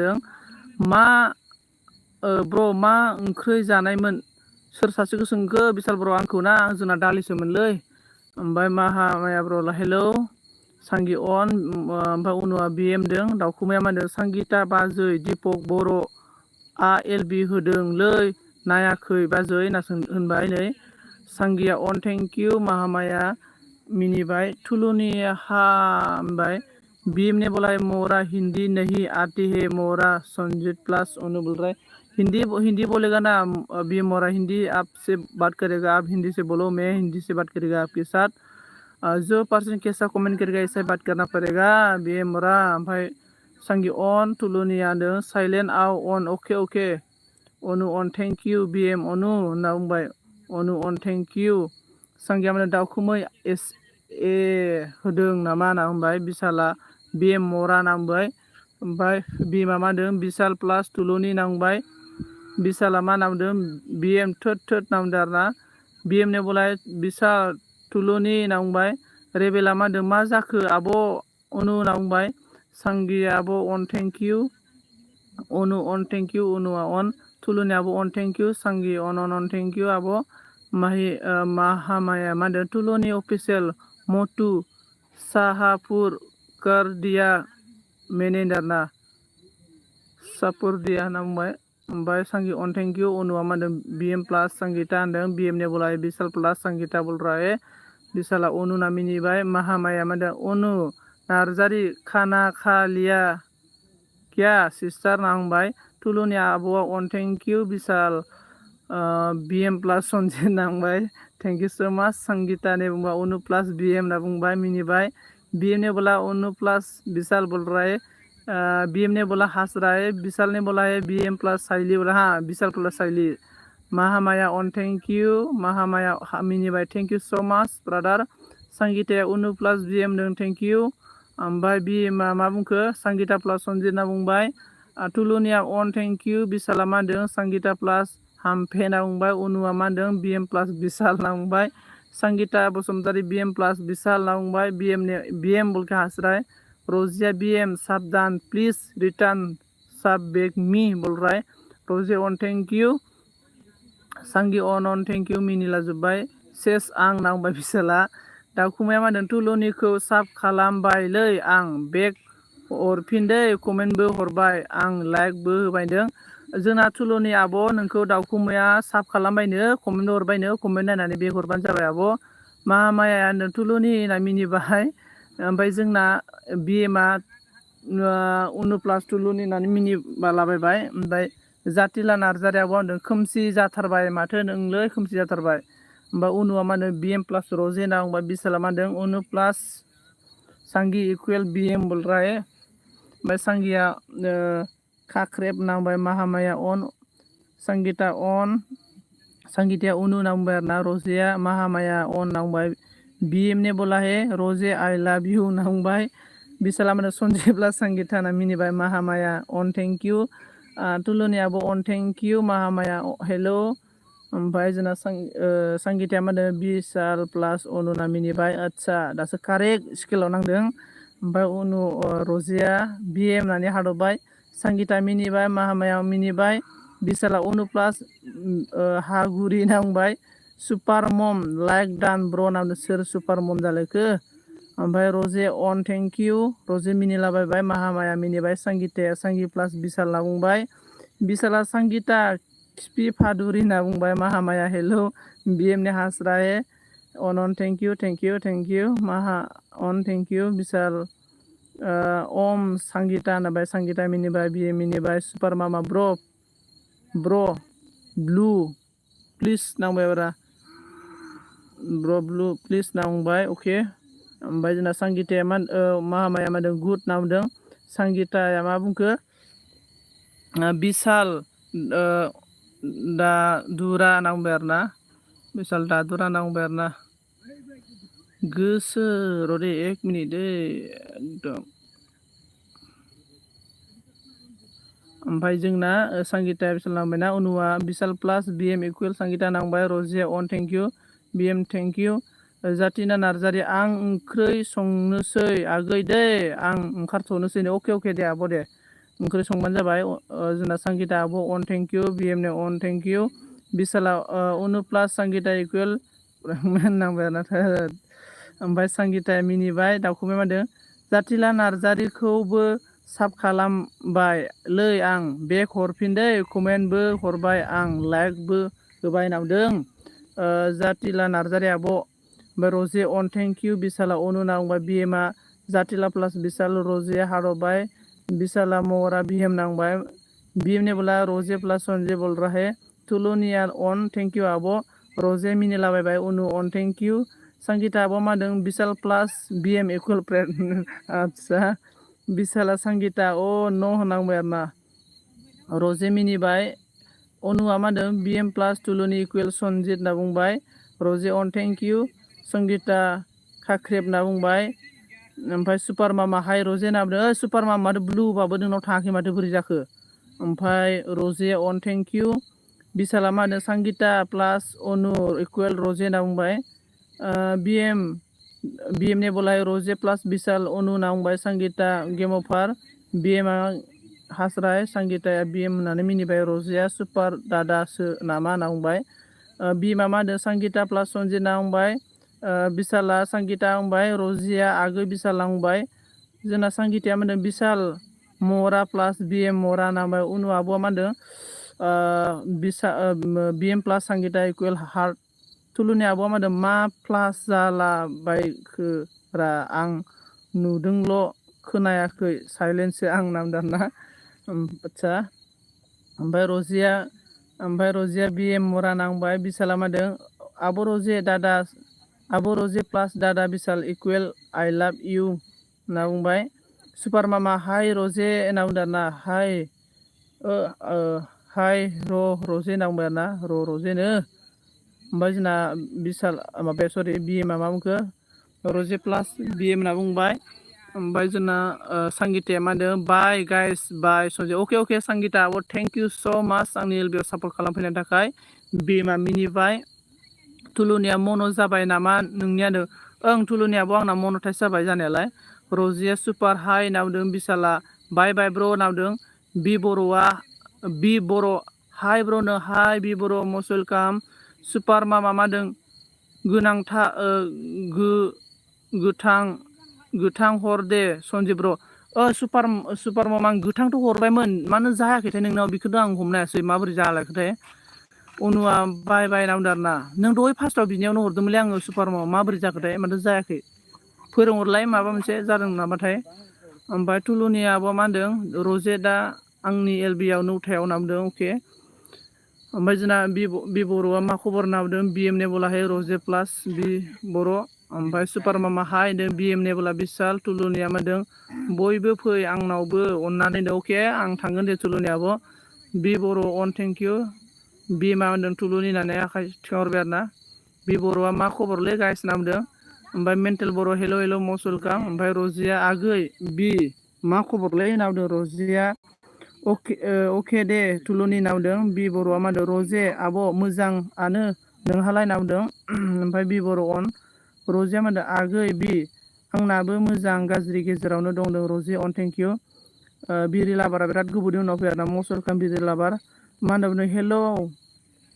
Speaker 1: होनदों मा ओंख्रि जानायमोन सोर सासेखौ सोंखो बिशाल ब्र आंखौ ना जोंना दालिसोमोनलै ओमफ्राय माया ब्र हेलौ सांगि अन ओमफ्राय उनाव बिएम दों दाउखुमाया मा होनदों सांगिता बाजै दिपक बर'आ एलबि होदोंलै नायाखै बाजै होनना होनबाय नै सांगिया अन थेंक इउ माहामाया मिनिबाय थुलुनि होनबाय भीम ने बोला मोरा हिंदी नहीं आती है मोरा संजीत प्लस अनु बोल रहा है हिंदी बोलेगा ना भीम मोरा हिंदी आपसे बात करेगा आप हिंदी से बोलो मैं हिंदी से बात करेगा आपके साथ जो पर्सन कैसा कमेंट करेगा ऐसे बात करना पड़ेगा भीम मोरा ओमफ्राय सांगी अन थुलुनिया होनदों साइलेन्ट आव अन अके अनु अन थेंक इउ भीम अनु होनना बुंबाय अनु अन थेंक इउ सांगिया माने दाउखुमै होदों नामा होनना बुंबाय बिशाला बिएम मरा नांबाय ओमफ्राय बिमा मा होनदों बिशाल प्लास थुलुनि नांबाय बिशाला मा नामदों बिएम थोद नामदों आरोना बिएमने बोलाय बिशाल थुलुनि नांबाय रेबेला मा होनदों मा जाखो आब' अनु नांबाय सांगिया आब' अन थेंक इउ अनु अन थेंक इउ अनुआ अन थुलुनि आब' अन थेंक इउ सांगि अन थेंक इउ आब' माहामाया मा होनदों थुलुनि अफिसियेल मटु साहापुर कर दिया मैंने ना सापुर दिया होनना बुंबाय ओमफ्राय सांगि अन थेंक इउ अनुआ मा होनदों बिएम प्लास सांगिता होनदों बिएमने बोलाय बिशाल प्लास सांगिता बोल रहा है बिशाला अनु ना मिनिबाय माहामाया मा होनदों अनु नार्जारी खाना खा लिया क्या सिस्टार ना बुंबाय थुलुनि आब'आ अन थेंक इउ बिशाल बिएम प्लास सनजित नांबाय थेंक इउ स माच संगीता ने बुंबाय अनु प्लास बिएम ना बुंबाय मिनिबाय बीएम ने बोला अनु प्लस विशाल बोल रहा है बीएम ने बोला हंस रहा है विशाल ने बोला है बीएम प्लस साइली बोला हाँ विशाल प्लस साइली महामाया ऑन थैंक यू महामाया मिनिबाय thank you so much brother Sangita अनु प्लस बीएम दों थैंक यू ओमफ्राय बीएमा मा बुंखो संगीता प्लस सनजित ना बुंबाय थुलुनिया अन थैंक यू विशाला मा होनदों संगीता प्लस हामफे ना बुंबाय अनुआ मा होनदों बीएम प्लस विशाल ना बुंबाय संगीता बसुमतारी बीएम प्लस विशाल ना बुंबाय बीएम बोल के हंस रहा है रोजिया बीएम सावधान प्लीज रिटर्न सब बैक मी बोल रहा है रोजिया ऑन थैंक यू सांगी ऑन थैंक यू मिनिला जोब्बाय सेस आं ना बुंबाय विशाला दाउखुमाया मा होनदों थुलुनिखौ साब खालामबायलै आं बेक हरफिनदो कमेन्टबो हरबाय आं लाइकबो होबायदों जोंना थुलुनि आब' नोंखौ दाउखुमैया साफ खालामबायनो कमेन्ट हरबायनो कमेन्ट नायनानै बेग हरबानो जाबाय आब' मा माया थुलुनि होनना मिनिबाय ओमफ्राय जोंना बिएमआ उनु प्लास थुलुनि होननानै मिनिबालाबायबाय ओमफ्राय जातिला नार्जारि आब' होनदों खोमसि जाथारबाय माथो नोंलै खोमसि जाथारबाय ओमफ्राय उनुआ मा होनो बिएम प्लास रजे होनना बुंबाय बिसाला मा होनदों उनु प्लास सांगि इकुवेल बिएम बोल रहा है ओमफ्राय सांगिया खाख्रेब नांबाय माहामाया अन संगीता अन संगीताया उनु नांबाय आरोना रजेया माहामाया अन नांबाय बीएम ने बोला है रोजे आई लव यू नांबाय बिसाला माने सन्जीबला संगीता ना मिनिबाय माहामाया अन थैंक यू तुलुनियाबो अन थैंक यू माहामाया हेलो ओमफ्राय जोंना संगीताया मा होनो बिसाल प्लास अनु ना मिनिबाय आदसा दासो कारेक्ट स्केलाव नांदों ओमफ्राय उनु रजेया बीएम होननानै हादरबाय संगीता मिनिबाय माहामाया मिनिबाय बिसाला उनु प्लास हागुरि नांबाय सुपार मम लाइक डान ब्र नांदों सोर सुपार मम जालायखो ओमफ्राय रजे अन थेंक इउ रजे मिनिलाबायबाय माहामाया मिनिबाय संगीताया संगी प्लास बिसाल होनना बुंबाय बिसाला संगीता खिफि फादुरि होनना बुंबाय माहामाया हेलो बिएमनि हास्राये अन thank you thank you thank you माहा अन थेंक इउ बिसाल ओम संगीता होनबाय संगीता मिनिबाय बिएम मिनिबाय सुपार मामा ब्र ब्लु प्लिज नांबाय बारा ब्र ब्लु प्लिज नांबाय अके ओमफ्राय जोंना संगीताया माहामाया मा होनदों गुड नांदों संगीताया मा बुंखो बिसाल दादुरा नांबाय आरोना बिसाल दादुरा नांबाय आरोना गोसो रदे एक मिनिट दे एकदम ओमफ्राय जोंना संगीता बिसाल नांबायना उनुआ Bishal plus BM equal Sangita नांबाय रजिया अन thank you BM thank you जातिना नार्जारि आं ओंख्रै संनोसै आगै दे आं ओंखारथ'नोसै अके अके दे आब' दे ओंख्रि संबानो जाबाय जोंना संगीता आब' अन थेंक इउ बिएमनो अन थेंक इउ बिसाला उनु प्लास संगीता इकुवेल नांबाय नाथाय ओमफ्राय संगीताया मिनिबाय दाउखुमै मा होनदों जातिला नार्जारिखौबो साफ खालामबायलै आं बेग हरफिनदे कमेन्टबो हरबाय आं लाइकबो होबाय नांदों जातिला नार्जारि आब' ओमफ्राय रजे अन थेंक इउ बिसाला अनु नांबाय बिएमआ जातिला प्लास बिसाल रजे हादरबाय बिसाला महरा बिएम नांबाय बिएम ने बोला रजे प्लास सन्जय बोल रहा है तुलुनिया अन थेंक इउ आब' रजे मिनिलाबायबाय उनु अन थेंक इउ संगीता आब' मा होनदों बिसाल प्लास बिएम इकुवेल फ्रेन्ड आदसा बिसाला संगीता अ न' होनांबाय आरोना रजे मिनिबाय अनुआ मा होनदों बिएम प्लास तुलुनि इकुवेल सनजित होनना बुंबाय रजे अन थेंक इउ संगीता खाख्रेब होनना बुंबाय ओमफ्राय सुपार मामा हाय रजे होनना बुंदों सुपार मामा माथो ब्लुबाबो नोंनाव थाङाखै माथो बोरै जाखो ओमफ्राय रजे अन थेंक इउ बिसाला मा होनो संगीता प्लास अनु इकुवेल रजे होनना बुंबाय बीएम ने बोला है रोजे प्लस बिसाल अनु होनना बुंबाय संगीता गेम अफार बीएमआ हास्राय संगीताया बीएम होननानै मिनिबाय रजेया सुपार दादासो नामा होनना बुंबाय बीएमआ मा होनदों संगीता प्लास सन्जित होनना बुंबाय बिसाला संगीता बुंबाय रजिया आगै बिसाल बुंबाय जोंना संगीताया मा होनदों बिसाल मरा प्लास बीएम मरा नांबाय उनु आब'आ मा होनदों बीएम प्लास संगीता इकुवेल हार्ट तुलुनि आब'आ मा होनदों मा प्लास जालाबायखोरा आं नुदोंल' खोनायाखै साइलेन्टसो आं नामदारना आदसा ओमफ्राय रजिया बिएम मरा नांबाय बिसाला मा होनदों आब' रजे दादा आब' रजे प्लास दादा बिसाल इकुवेल आई लाभ इउ होनना बुंबाय सुपार मामा हाय रजे होनना बुंदों आरोना हाय रजे होनना बुंबाय आरोना रजेनो ओमफ्राय जोंना बिसाल माबाया सरि बिएमआ मा बुंखो रजे प्लास बिएम होनना बुंबाय ओमफ्राय जोंना संगीताया मा होनदों बाय गाइस बाय सन्जय अके अके संगीता आब' थेंक इउ स' माच आंनि एलबिआव सापर्ट खालामफैनायनि थाखाय बिएमआ मिनिबाय तुलुनिया मन' जाबाय नामा नोंनियानो ओं तुलुनियाबो आंना मन'टाइज जाबाय जानायालाय रजिया सुपार हाय होनना बुंदों बिसाला बाय बाय ब्र' होनना बुंदों बि बर' हाय ब्र'नो हाय बि बर' मस्ट वेलकाम सुपार मामा मा होनदों गोथां हर दे सन्जिब ब्र' सुपार मम आं गोथांथ' हरबायमोन मानो जायाखैथाय नोंनाव बेखौथ' आं हमनो हायासै माबोरै जालायखोथाय अनुआ बाय होनना बुंदों आरोना नों दहाय फार्स्टआव बिनियावनो हरदोंमोनलै आङो सुपार मम माबोरै जाखोथाय माथो जायाखै फोरोंहरलाय माबा मोनसे जादों नामाथाय ओमफ्राय टुलुनियाबो मा होनदों रजेटआ आंनि एलबि आव नौथायाव होनना बुंदों अके ओमफ्राय जोंना बि बर'आ मा खबर होनना बुंदों बि एम नेबलाहाय रजे प्लास बि बर' ओमफ्राय सुपार मामा हाय होनदों बि एम नेबला बिसाल टुलुनिया मा होनदों बयबो फै आंनावबो अननानै अके आं थांगोन दे टुलुनियाबो बि बर' अन थेंक इउ बि मा होनदों टुलुनि होननानै आखाइ थिखांहरबाय आरो ना बि बर'आ मा खबरलै गाइस होनना बुंदों ओमफ्राय मेन्टेल बर' हेल' हेल' मस्ट वेलकाम ओमफ्राय रजिया आगै बि मा खबरलै होनना बुंदों रजिया अके दे टुलुनि होनना बुंदों बि बर'आ मा होनदों रजे आब' मोजाङानो नोंहालाय होनना बुंदों ओमफ्राय बि बर' अन रजिया मा होनदों आगै बि आंनाबो मोजां गाज्रि गेजेरावनो दं रजि अन थेंक इउ बिरि लाबारा बिराद गोबावनि उनाव फैया ना मस्ट वेलकाम बिरि लाबार मा होनना बुंदों हेल'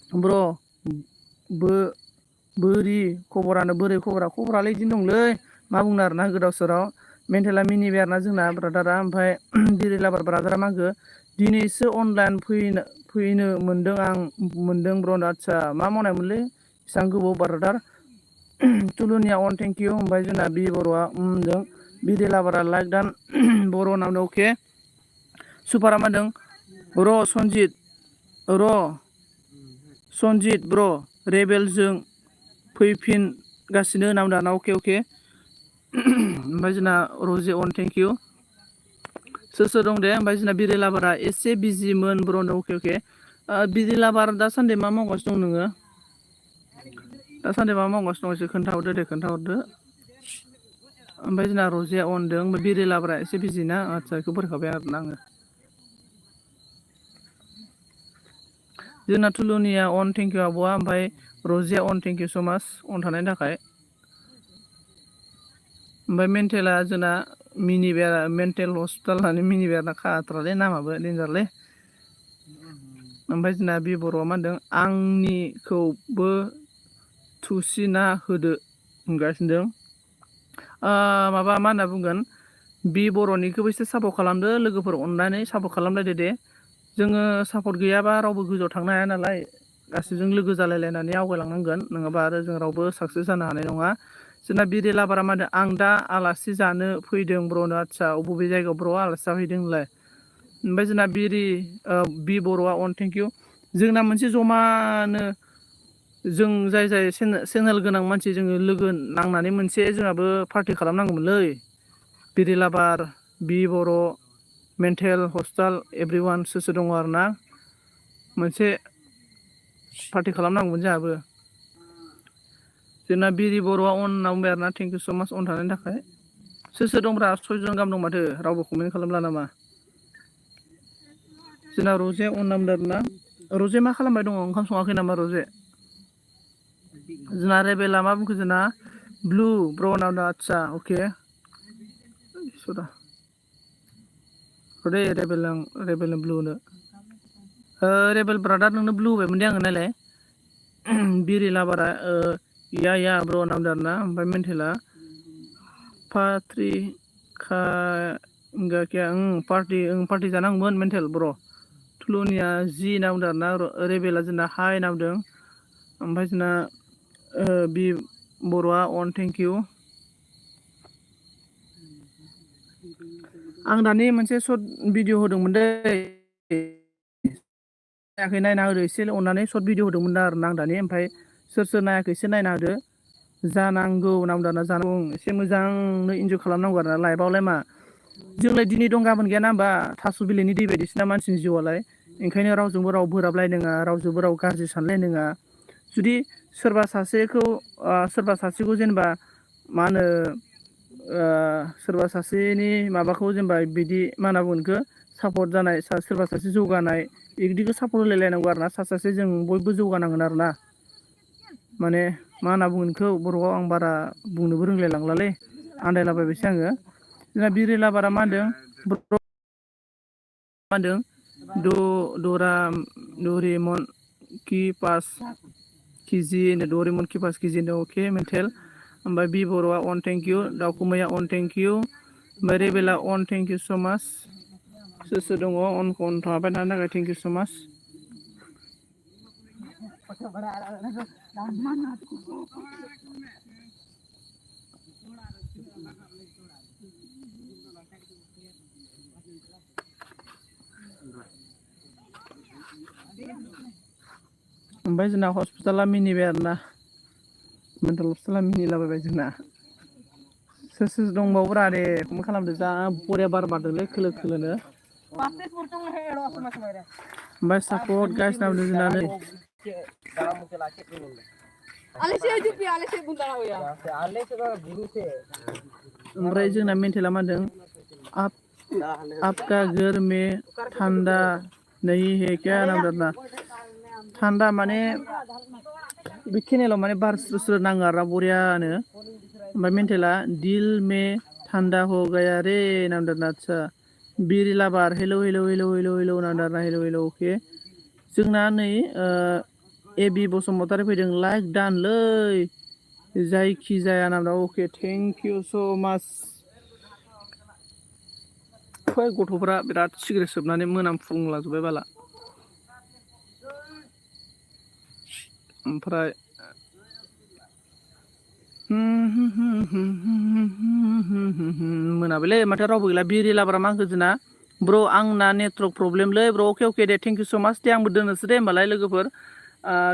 Speaker 1: ब्र' बोरि खबरानो बोरै खबरालाय बिदिनो दंलै मा बुंनो आरोना गोदाव सोराव मेन्टेला मिनिबाय आरोना जोंना ब्रादारा ओमफ्राय बिरि लाबार ब्रादारा मा होनखो दिनैसो अनलाइन फैनो मोनदों आं मोनदों ब्र आदसा मा मावनायमोनलै बेसेबां गोबाव ब्रादार टुलुनिया अन थेंक इउ ओमफ्राय जोंना बि बर'आ होनदों बिरि लाबारा लाइक दान बर' नावनो अके सुपारा मा होनदों सनजित ब्र' रेबेलजों फैफिनगासिनो होनना बुंदों अके ओमफ्राय जोंना रजे अन थेंक इउ सोर दं दे ओमफ्राय जोंना बिरि लाबारा एसे बिजिमोन ब्र'नो अके बिरि लाबार दासान्दि मा मावगासिनो दं नोङो दासान्दि मा मावगासिनो दं एसे खोन्थाहरदो ओमफ्राय जोंना रजिया अनदों बिरि लाबारा एसे बिजि ना आदसा बेखौ बोरखाबाय आरोना आङो जोंना टुलुनिया अन थेंक इउ आब'आ ओमफ्राय रजिया अन थेंक इउ स' माच अन थानायनि थाखाय ओमफ्राय मेन्टेला जोंना मेन्टेल हस्पिटाल होननानै मिनिबाय आरोना खाथ्रालै नामाबो डेन्जारलै ओमफ्राय जोंना बि बर'आ मा होनदों आंनिखौबो थुसिना होदो होनगासिनो दं माबा मा होनना बुंगोन बि बर'निखौबो एसे सापर्ट खालामदो लोगोफोर अननानै सापर्ट खालामलायदो दे जोङो सापर्ट गैयाबा रावबो गोजौआव थांनो हाया नालाय गासैजों लोगो जालायलायनानै आवगायलांनांगोन नङाबा आरो जों रावबो साक्सेस जानो हानाय नङा जोंना बिरि लाबारा मा होनदों आं दा आलासि जानो फैदों ब्र'नो आदसा बबे जायगायाव ब्र' आलासि जाफैदों होनलाय ओमफ्राय जोंना बि बर'आ अन थेंक इउ जोंना मोनसे जमानो जों जाय चेनेल गोनां मानसि जोङो लोगो नांनानै मोनसे जोंहाबो पार्टि खालामनांगौमोनलै बिरि लाबार बि बर' मेन्टेल हस्पिटाल एभ्रिवान सोर दङ आरोना मोनसे पार्टि खालामनांगौमोन जोंहाबो जोंना बिरि बर'आ अन होनना बुंबाय आरोना थेंक इउ स' माच अन थानायनि थाखाय सोर दंब्रा 6 जन गाहाम दं माथो रावबो कमेन्ट खालामला नामा जोंना रजे अन होनना बुंदों आरोना रजे मा खालामबाय दङ ओंखाम सङाखै नामा रजे जोंना रेबेला मा बुंखो जोंना ब्लु ब्र' नावनो आदसा अके रेबेल ब्लुनो रेबेल ब्रादार नोंनो ब्लु होबायमोन दे आङो नायलाय बिरि लाबारा या ब्र' होनना बुंदों आरोना ओमफ्राय मेन्टेला पार्टि जानांगौमोन मेन्टेल ब्र' टुलुनिया जि होनना बुंदों आरोना रेबेला जोंना हाय होनना बुंदों ओमफ्राय जोंना बि बर'आ अन थेंक इउ आं दानि मोनसे सर्ट भिडिअ होदोंमोन दै नायाखै नायना होदो एसे अननानै सर्ट भिडिअ होदोंमोन दा आरोना आं दानि ओमफ्राय सोर नायाखै एसे नायना होदो जानांगौ नामदाना जानांगौ एसे मोजांनो इन्जय खालामनांगौ आरोना लाइफआवलाय मा जोंलाय दिनै दं गाबोन गैया ना होमबा थास' बिलाइनि दै बायदिसिना मानसिनि जिउआलाय ओंखायनो रावजोंबो राव बोराबलायनाङा रावजोंबो राव गाज्रि सानलायनाङा जुदि सोरबा सासेखौ जेनेबा मा होनो सोरबा सासेनि माबाखौ जेनेबा बिदि मा होनना बुंगोन बेखौ सापर्ट जानाय सोरबा सासे जौगानाय बिदिखौ सापर्ट होलायलायनांगौ आरोना सासे जों बयबो जौगानांगोन आरोना माने मा होनना बुंगोन बेखौ बर'आव आं बारा बुंनोबो रोंलायलांलालै आन्दायलाबायबायसो आङो जोंना बिरि लाबारा मा होनदों मा होनदों दरिमन कि पास केजि दरिमन कि पास केजि अके मेन्टेल ओमफ्राय बि बर'आ अन थेंक इउ दाउखुमैया अन थेंक इउ Rebeला अन थेंक इउ सो माच सोर दङ अनखौ अन थाबाय थानो थाखाय थेंक इउ सो माच ओमफ्राय जोंना हस्पिटाला मिनिबाय आरोना मेन्टेल हस्पिटाला मिनिलाबायबाय जोंना सोर दंबावोब्रा दे मा खालामदो जा बरिया बार बारदोंलै खोलो खोलोनो ओमफ्राय सापर्ट गाइस नामदों जोंना नै ओमफ्राय जोंना मेन्टेला मा होनदों आपका घर में ठंडा नहीं है क्या नाम डरना ठंडा माने बे केनेलाव माने बार स्रो स्रो नाङो आरोना बरियानो ओमफ्राय मेन्टेला दिल में ठंडा हो गया रे नाम डरना आच्छा बिरि लाबार hello hello hello hello hello नाम डरना हेलौ हेलौ अके जोंना नै एबि बसुमतारी फैदों लाइक दानलै जायखि जाया नाम अके थेंक इउ स' माच गथ'फ्रा बिराद सिगारेट सोबनानै मोनामफुंलाजोब्बाय बाला ओमफ्राय मोनाबायलै माथो रावबो गैला बिरि लाब्रा मा होनखो ब्र' आंना नेटवर्क प्रब्लेमलै ब्र' अके अके दे थेंक इउ स' माच दे आंबो दोननोसै दे होमबालाय लोगोफोर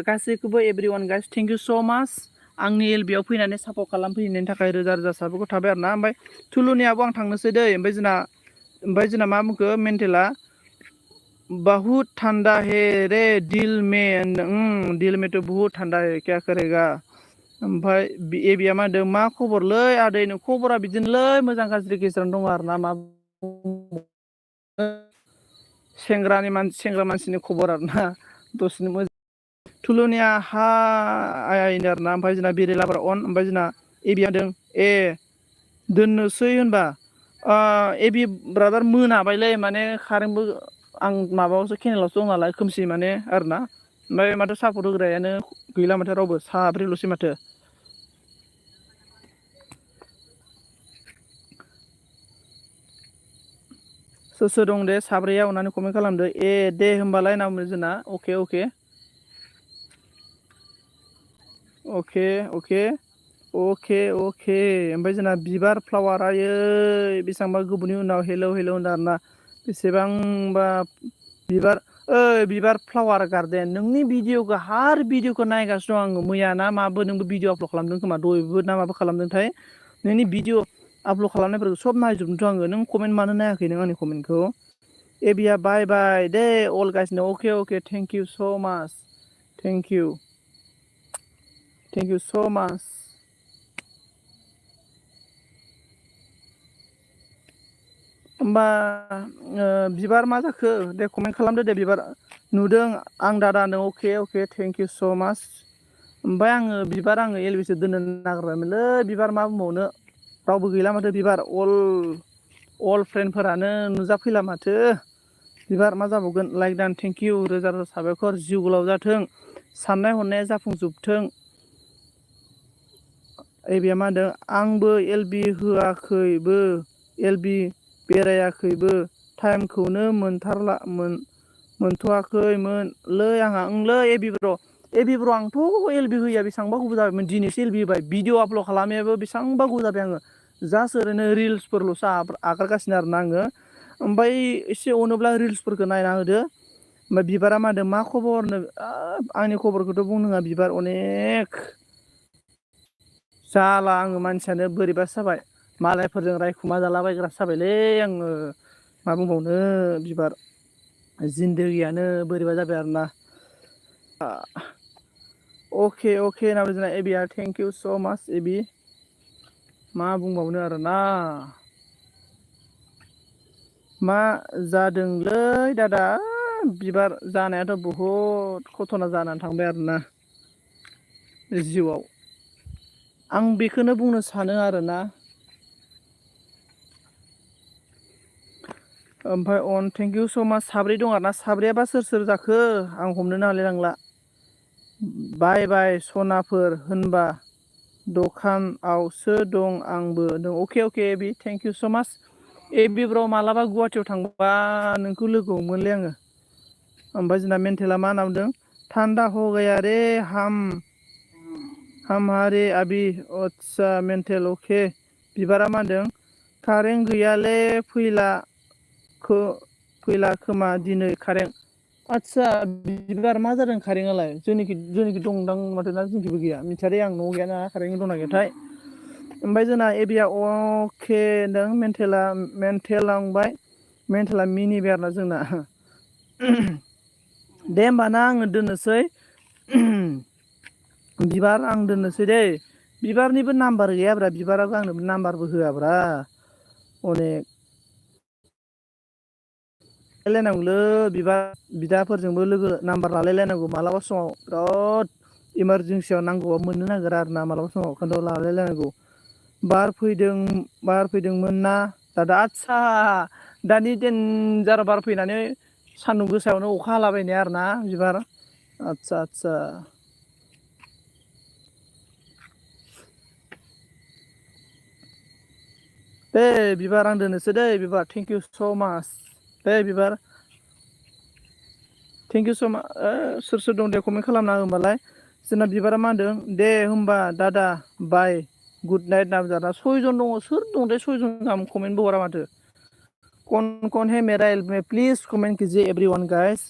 Speaker 1: गासैखौबो everyone guys thank you so' माच आंनि एलबियाव फैनानै सापर्ट खालामफैनायनि थाखाय रोजा रोजा साबायखर थाबाय आरोना ओमफ्राय थुलुनियाबो आं थांनोसै दै ओमफ्राय जोंना मा बुंखो मेन्टेला बहुत ठंडा है रे दिल में दिल में तो बहुत ठंडा है क्या करेगा ओमफ्राय एबिया मा होनदों मा खबरलै आदै नों खबरा बिदिनोलै मोजां गाज्रि गेजेरावनो दङ आरोना मा सेंग्रा मानसिनि खबर आरोना दसेनो मोजां थुलुनिया हायनो आरोना ओमफ्राय जोंना बिरेलाब्रा अन ओमफ्राय जोंना एबिया होनदों ए दोननोसै होनबा एबि ब्रादार मोनाबायलै माने कारेन्टबो आं माबायावसो केनेलावसो दं नालाय खोमसि माने आरोना ओमफ्राय माथो सापर्ट होग्रायानो गैला माथो रावबो साब्रैल'सै माथो सोर दं दे साब्रैया अननानै कमेन्ट खालामदो ए दे होमबालाय होनना बुंदों जोंना अके अके अके अके अके अके ओमफ्राय जोंना बिबार फ्लावार आयै बेसेबांबा गोबावनि उनाव हेलौ हेलौ होनदों आरोना बेसेबांबा बिबार बिबार फ्लावार गार्डेन नोंनि भिडिअखौ हार भिडिअखौ नायगासिनो दं आङो मैया ना माबो नोंबो भिडिअ आपल'ड खालामदों खोमा दयबो ना माबो खालामदोंथाय नोंनि भिडिअ आपल'ड खालामनायफोरखौ सब नायजोबनोथ' आङो नों कमेन्ट मानो नायाखै नों आंनि कमेन्टखौ एबिया बाय बाय दे अल गाइसनो अके अके थेंक इउ स' माच थेंक इउ स' माच होमबा बिबार मा जाखो दे कमेन्ट खालामदो दे बिबार नुदों आं दादानो अके अके थेंक इउ स' माच ओमफ्राय आङो एलबिसो दोननो नागिरबायमोनलै बिबार मा बुंबावनो रावबो गैला माथो बिबार अल फ्रेन्डफोरानो नुजाफैला माथो बिबार मा जाबावगोन लाइक दान थेंक इउ रोजा रोजा साबायखर जिउ गोलाव जाथों साननाय हनाया जाफुंजोबथों एबिया मा होनदों आंबो एलबि होआखैबो एलबि बेरायाखैबो टाइमखौनो मोनथ'वाखैमोनलै आंहा ओंलै एबि ब्र' आंथ' एलबि होया बेसेबांबा गोबाव जाबायमोन दिनैसो एलबि होबाय भिडिअ आपल'ड खालामनायाबो बेसेबांबा गोबाव जाबाय आङो जास्ट ओरैनो रिल्सफोरल'सो आगारगासिनो आरोना आङो ओमफ्राय एसे अनोब्ला रिल्सफोरखौ नायना होदो ओमफ्राय बिबारा मा होनदों मा खबर आंनि खबरखौथ' बुंनाङा बिबार अनेक जाला आङो मानसियानो बोरैबासो जाबाय मालायफोरजों रायखुमा जालाबायग्रासो जाबायलै आङो मा बुंबावनो बिबार जिन्दगियानो बोरैबा जाबाय आरोना अके अके होनना जोंना एबिया थेंक इउ स' माच एबि मा बुंबावनो आरोना मा जादोंलै दादा बिबार जानायाथ' बहुद घथना जानानै थांबाय आरोना जिउआव आं बेखौनो बुंनो सानो आरोना ओमफ्राय अन थेंक इउ स' माच साब्रै दं आरोना साब्रैयाबा सोर जाखो आं हमनोनो हालायलांला बाय बाय सनाफोर होनबा दखानावसो दं आंबो अके अके एबि थेंक इउ स' माच एबिफ्राव मालाबा गुवाहाटियाव थांबा नोंखौ लोगो हमगोनलै आङो। ओमफ्राय जोंना मेन्टेला मा होनना बुंदों थान्दा हो गया रे हामहारे आबि आदसा मेन्टेल अके। बिबारा मा होनदों कारेन्ट गैयाले फैला खोमा दिनै कारेन्ट। आदसा बिबार मा जादों कारेन्टआलाय जोंनिखि दंदां माथो ना जोंनिखिबो गैया मिथियादै आं न'आव गैयाना कारेन्ट दंना गैयाथाय। ओमफ्राय जोंना एबिया अके होनदों मेन्टेला लांबाय मेन्टेला मिनिबाय आरोना जोंना। दे होमबा ना आङो दोननोसै। बिबार आं दोननोसै दै। बिबारनिबो नाम्बार गैयाब्रा बिबाराबो आंनो नाम्बारबो होआब्रा अनेक लायनांगौलै बिबार बिदाफोरजोंबो लोगो नाम्बार लालायलायनांगौ मालाबा समाव बिराद इमारजेन्सियाव नांगौबा मोननो नागिरा आरो ना मालाबा समाव ओंखायनोथ' लालायलायनांगौ। बार फैदोंमोन ना दादा आदसा दानि देनजार बार फैनानै सान्दुं गोसायावनो अखा हालाबायनाय आरोना बिबार आदसा आदसा। दे बिबार आं दोननोसै दै बिबार थेंक इउ स' माच दे बिबार थेंक इउ स' माच सोर सोर दं दे कमेन्ट खालामना हो होमबालाय। जोंना बिबारा मा होनदों दे होमबा दादा बाय गुड नाइट नामजादा सयजन दङ सोर दंथाय सयजन गाहाम कमेन्टबो हरा माथो। कौन है मेरा एल्बम प्लिज कमेन्ट कीजिए एवरीवन गाइस।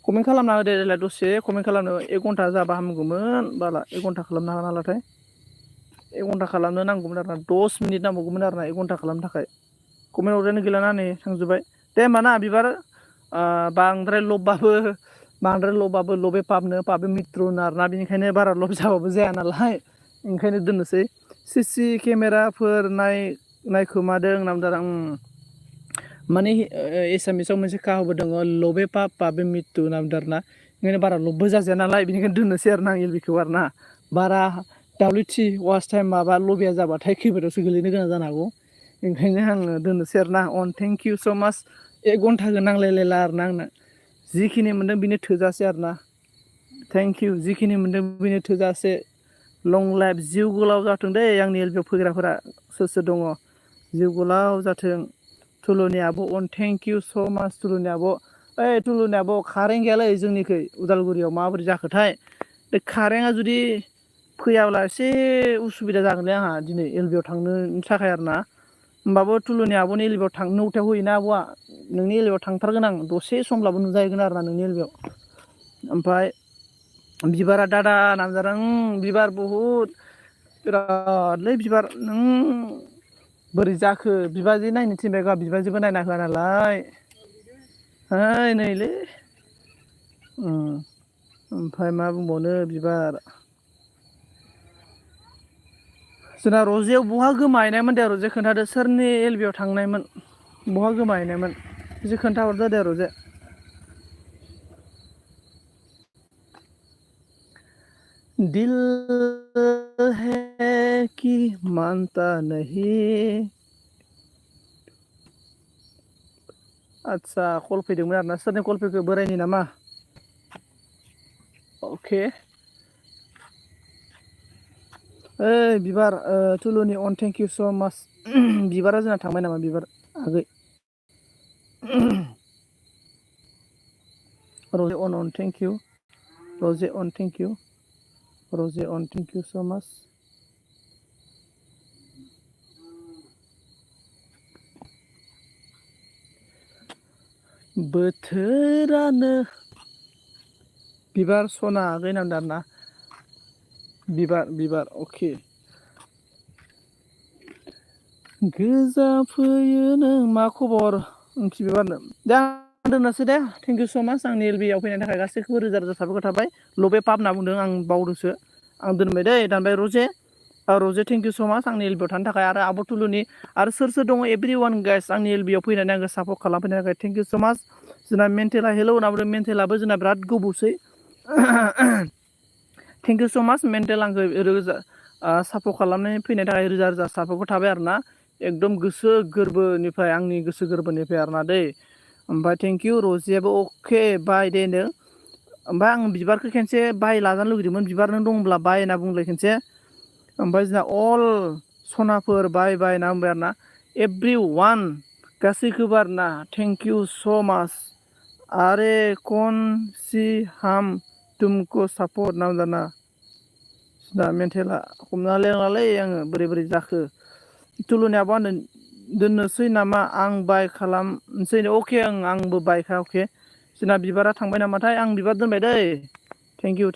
Speaker 1: कमेन्ट खालामना होदो देलाय दसे कमेन्ट खालामनो 1 घन्टा जाबा हामगौमोन बाला 1 घन्टा खालामनो हागोन नालाथाय 1 घन्टा खालामनो नांगौमोन आरोना 10 मिनिट नांबावगौमोन आरोना 1 घन्टा खालामनो थाखाय। कमेन्ट हरजानो गैलाना नै थांजोब्बाय दे होमबा ना बिबार बांद्राय लबबाबो लबे पापनो मिट्रु होनो आरोना बेनिखायनो बारा लब जाबाबो जाया नालाय ओंखायनो दोननोसै। सिसि केमेराफोर नायखोमादों नामजादा माने एसामिसाव मोनसे काहाबो दङ लबे पाप पाबे मिटु होनना बुंदों आरोना ओंखायनो बारा लबबो जाजाया नालाय बेनिखायनो दोननोसै आरो ना आं एलबिखौ आरोना बारा WT वास टाइम माबा लबिया जाबाथाय खैफोदावसो गोलैनो गोनां जानो हागौ ओंखायनो आङो दोननोसै आरोना अन थेंक इउ स' माच 1 घन्टाखौ नांलायलायला आरोना आंनो जिखिनि मोनदों बेनो थोजासे आरोना थेंक इउ जिखिनि मोनदों बेनो थोजासे। लं लाइफ जिउ गोलाव जाथों दै आंनि एलबियाव फैग्राफोरा सोर सोर दङ जिउ गोलाव जाथों। थुलुनि आब' अन थेंक इउ स' माच थुलुनि आब'। ओइ थुलुनि आब' कारेन्ट गैयालै जोंनिखै उदालगुरियाव माबोरै जाखोथाय बे कारेन्टआ जुदि फैयाब्ला एसे उसुबिदा जागोनलै आंहा दिनै एलबियाव थांनो थाखाय आरोना। होमबाबो टुलुनि आब'नि एलबियाव थांनो नौथायाव होयोना आब'आ नोंनि एलबियाव थांथारगोन आं दसे समब्लाबो नुजाहैगोन आरोना नोंनि एलबियाव। ओमफ्राय बिबारा दादा नामजादा बिबार बहुद बिरादलै बिबार नों बोरै जाखो बिबाजै नायनो थिनबाय गावहा बिबाजैबो नायना होआ नालाय है नैलै ओमफ्राय मा बुंबावनो बिबार जोंना रजेयाव बहा गोमाहैनायमोन दे रजे खोन्थादो सोरनि एलबियाव थांनायमोन बहा गोमाहैनायमोन एसे खोन्थाहरदो दे रजे। दिल है कि मानता नहीं। आदसा कल फैदोंमोन आरोना सोरनि कल फैखो बोरायनि नामा अके। ओइ बिबार टुलुनि अन थेंक इउ स' माच बिबारा जोंना थांबाय नामा बिबार आगै रजे अन थेंक इउ रजे अन थेंक इउ रजे अन थेंक इउ स' माच। बोथोरानो बिबार सना आगै नांदों आरोना बिबार अके। गोजा फैयो नों मा खबर ओंथि बिबारनो दे आं दोननोसै दे थेंक इउ स' माच आंनि एलबियाव फैनायनि थाखाय गासैखौबो रोजा रोजा साबायखर थाबाय लबे पाप होनना बुंदों आं बावदोंसो आं दोनबाय दै दानबाय रजे रजे थेंक इउ स' माच आंनि एलबियाव थानो थाखाय आरो आब' टुलुनि आरो सोर सोर दङ एभ्रि वान गाइस आंनि एलबियाव फैनानै आंखौ सापर्ट खालामफैनायनि थाखाय थेंक इउ स' माच। जोंना मेन्टेला हेल' होनना बुंदों मेन्टेलाबो जोंना बिराद गोबावसै थेंक इउ स' माच मेन्टेल आंखौ रोजा सापर्ट खालामनानै फैनायनि थाखाय रोजा रोजा साबायखर थाबाय आरोना एकदम गोसो गोरबोनिफ्राय आंनि गोसो गोरबोनिफ्राय आरोना दै। ओमफ्राय थेंक इउ रजियाबो अके बाय दे होनदों ओमफ्राय आं बिबारखौ खेनसे बाय लाजानो लुगैदोंमोन बिबार नों दंब्ला बाय होनना बुंलाय खेनसे। ओमफ्राय जोंना अल सनाफोर बाय होनना बुंबाय आरोना एभ्रि वान गासैखौबो आरोना थेंक इउ स' माच अरे कौन सी हम तुमको सपोर्ट नाम जाना दा मेन्टेला हमना लालै आङो बोरै जाखो तुलुनि आब' होनदों दोननोसै नामा आं बाय खालामनोसै अके आंबो बायखा अके जोंना बिबारा थांबाय नामाथाय आं बिबार दोनबाय दै थेंक इउ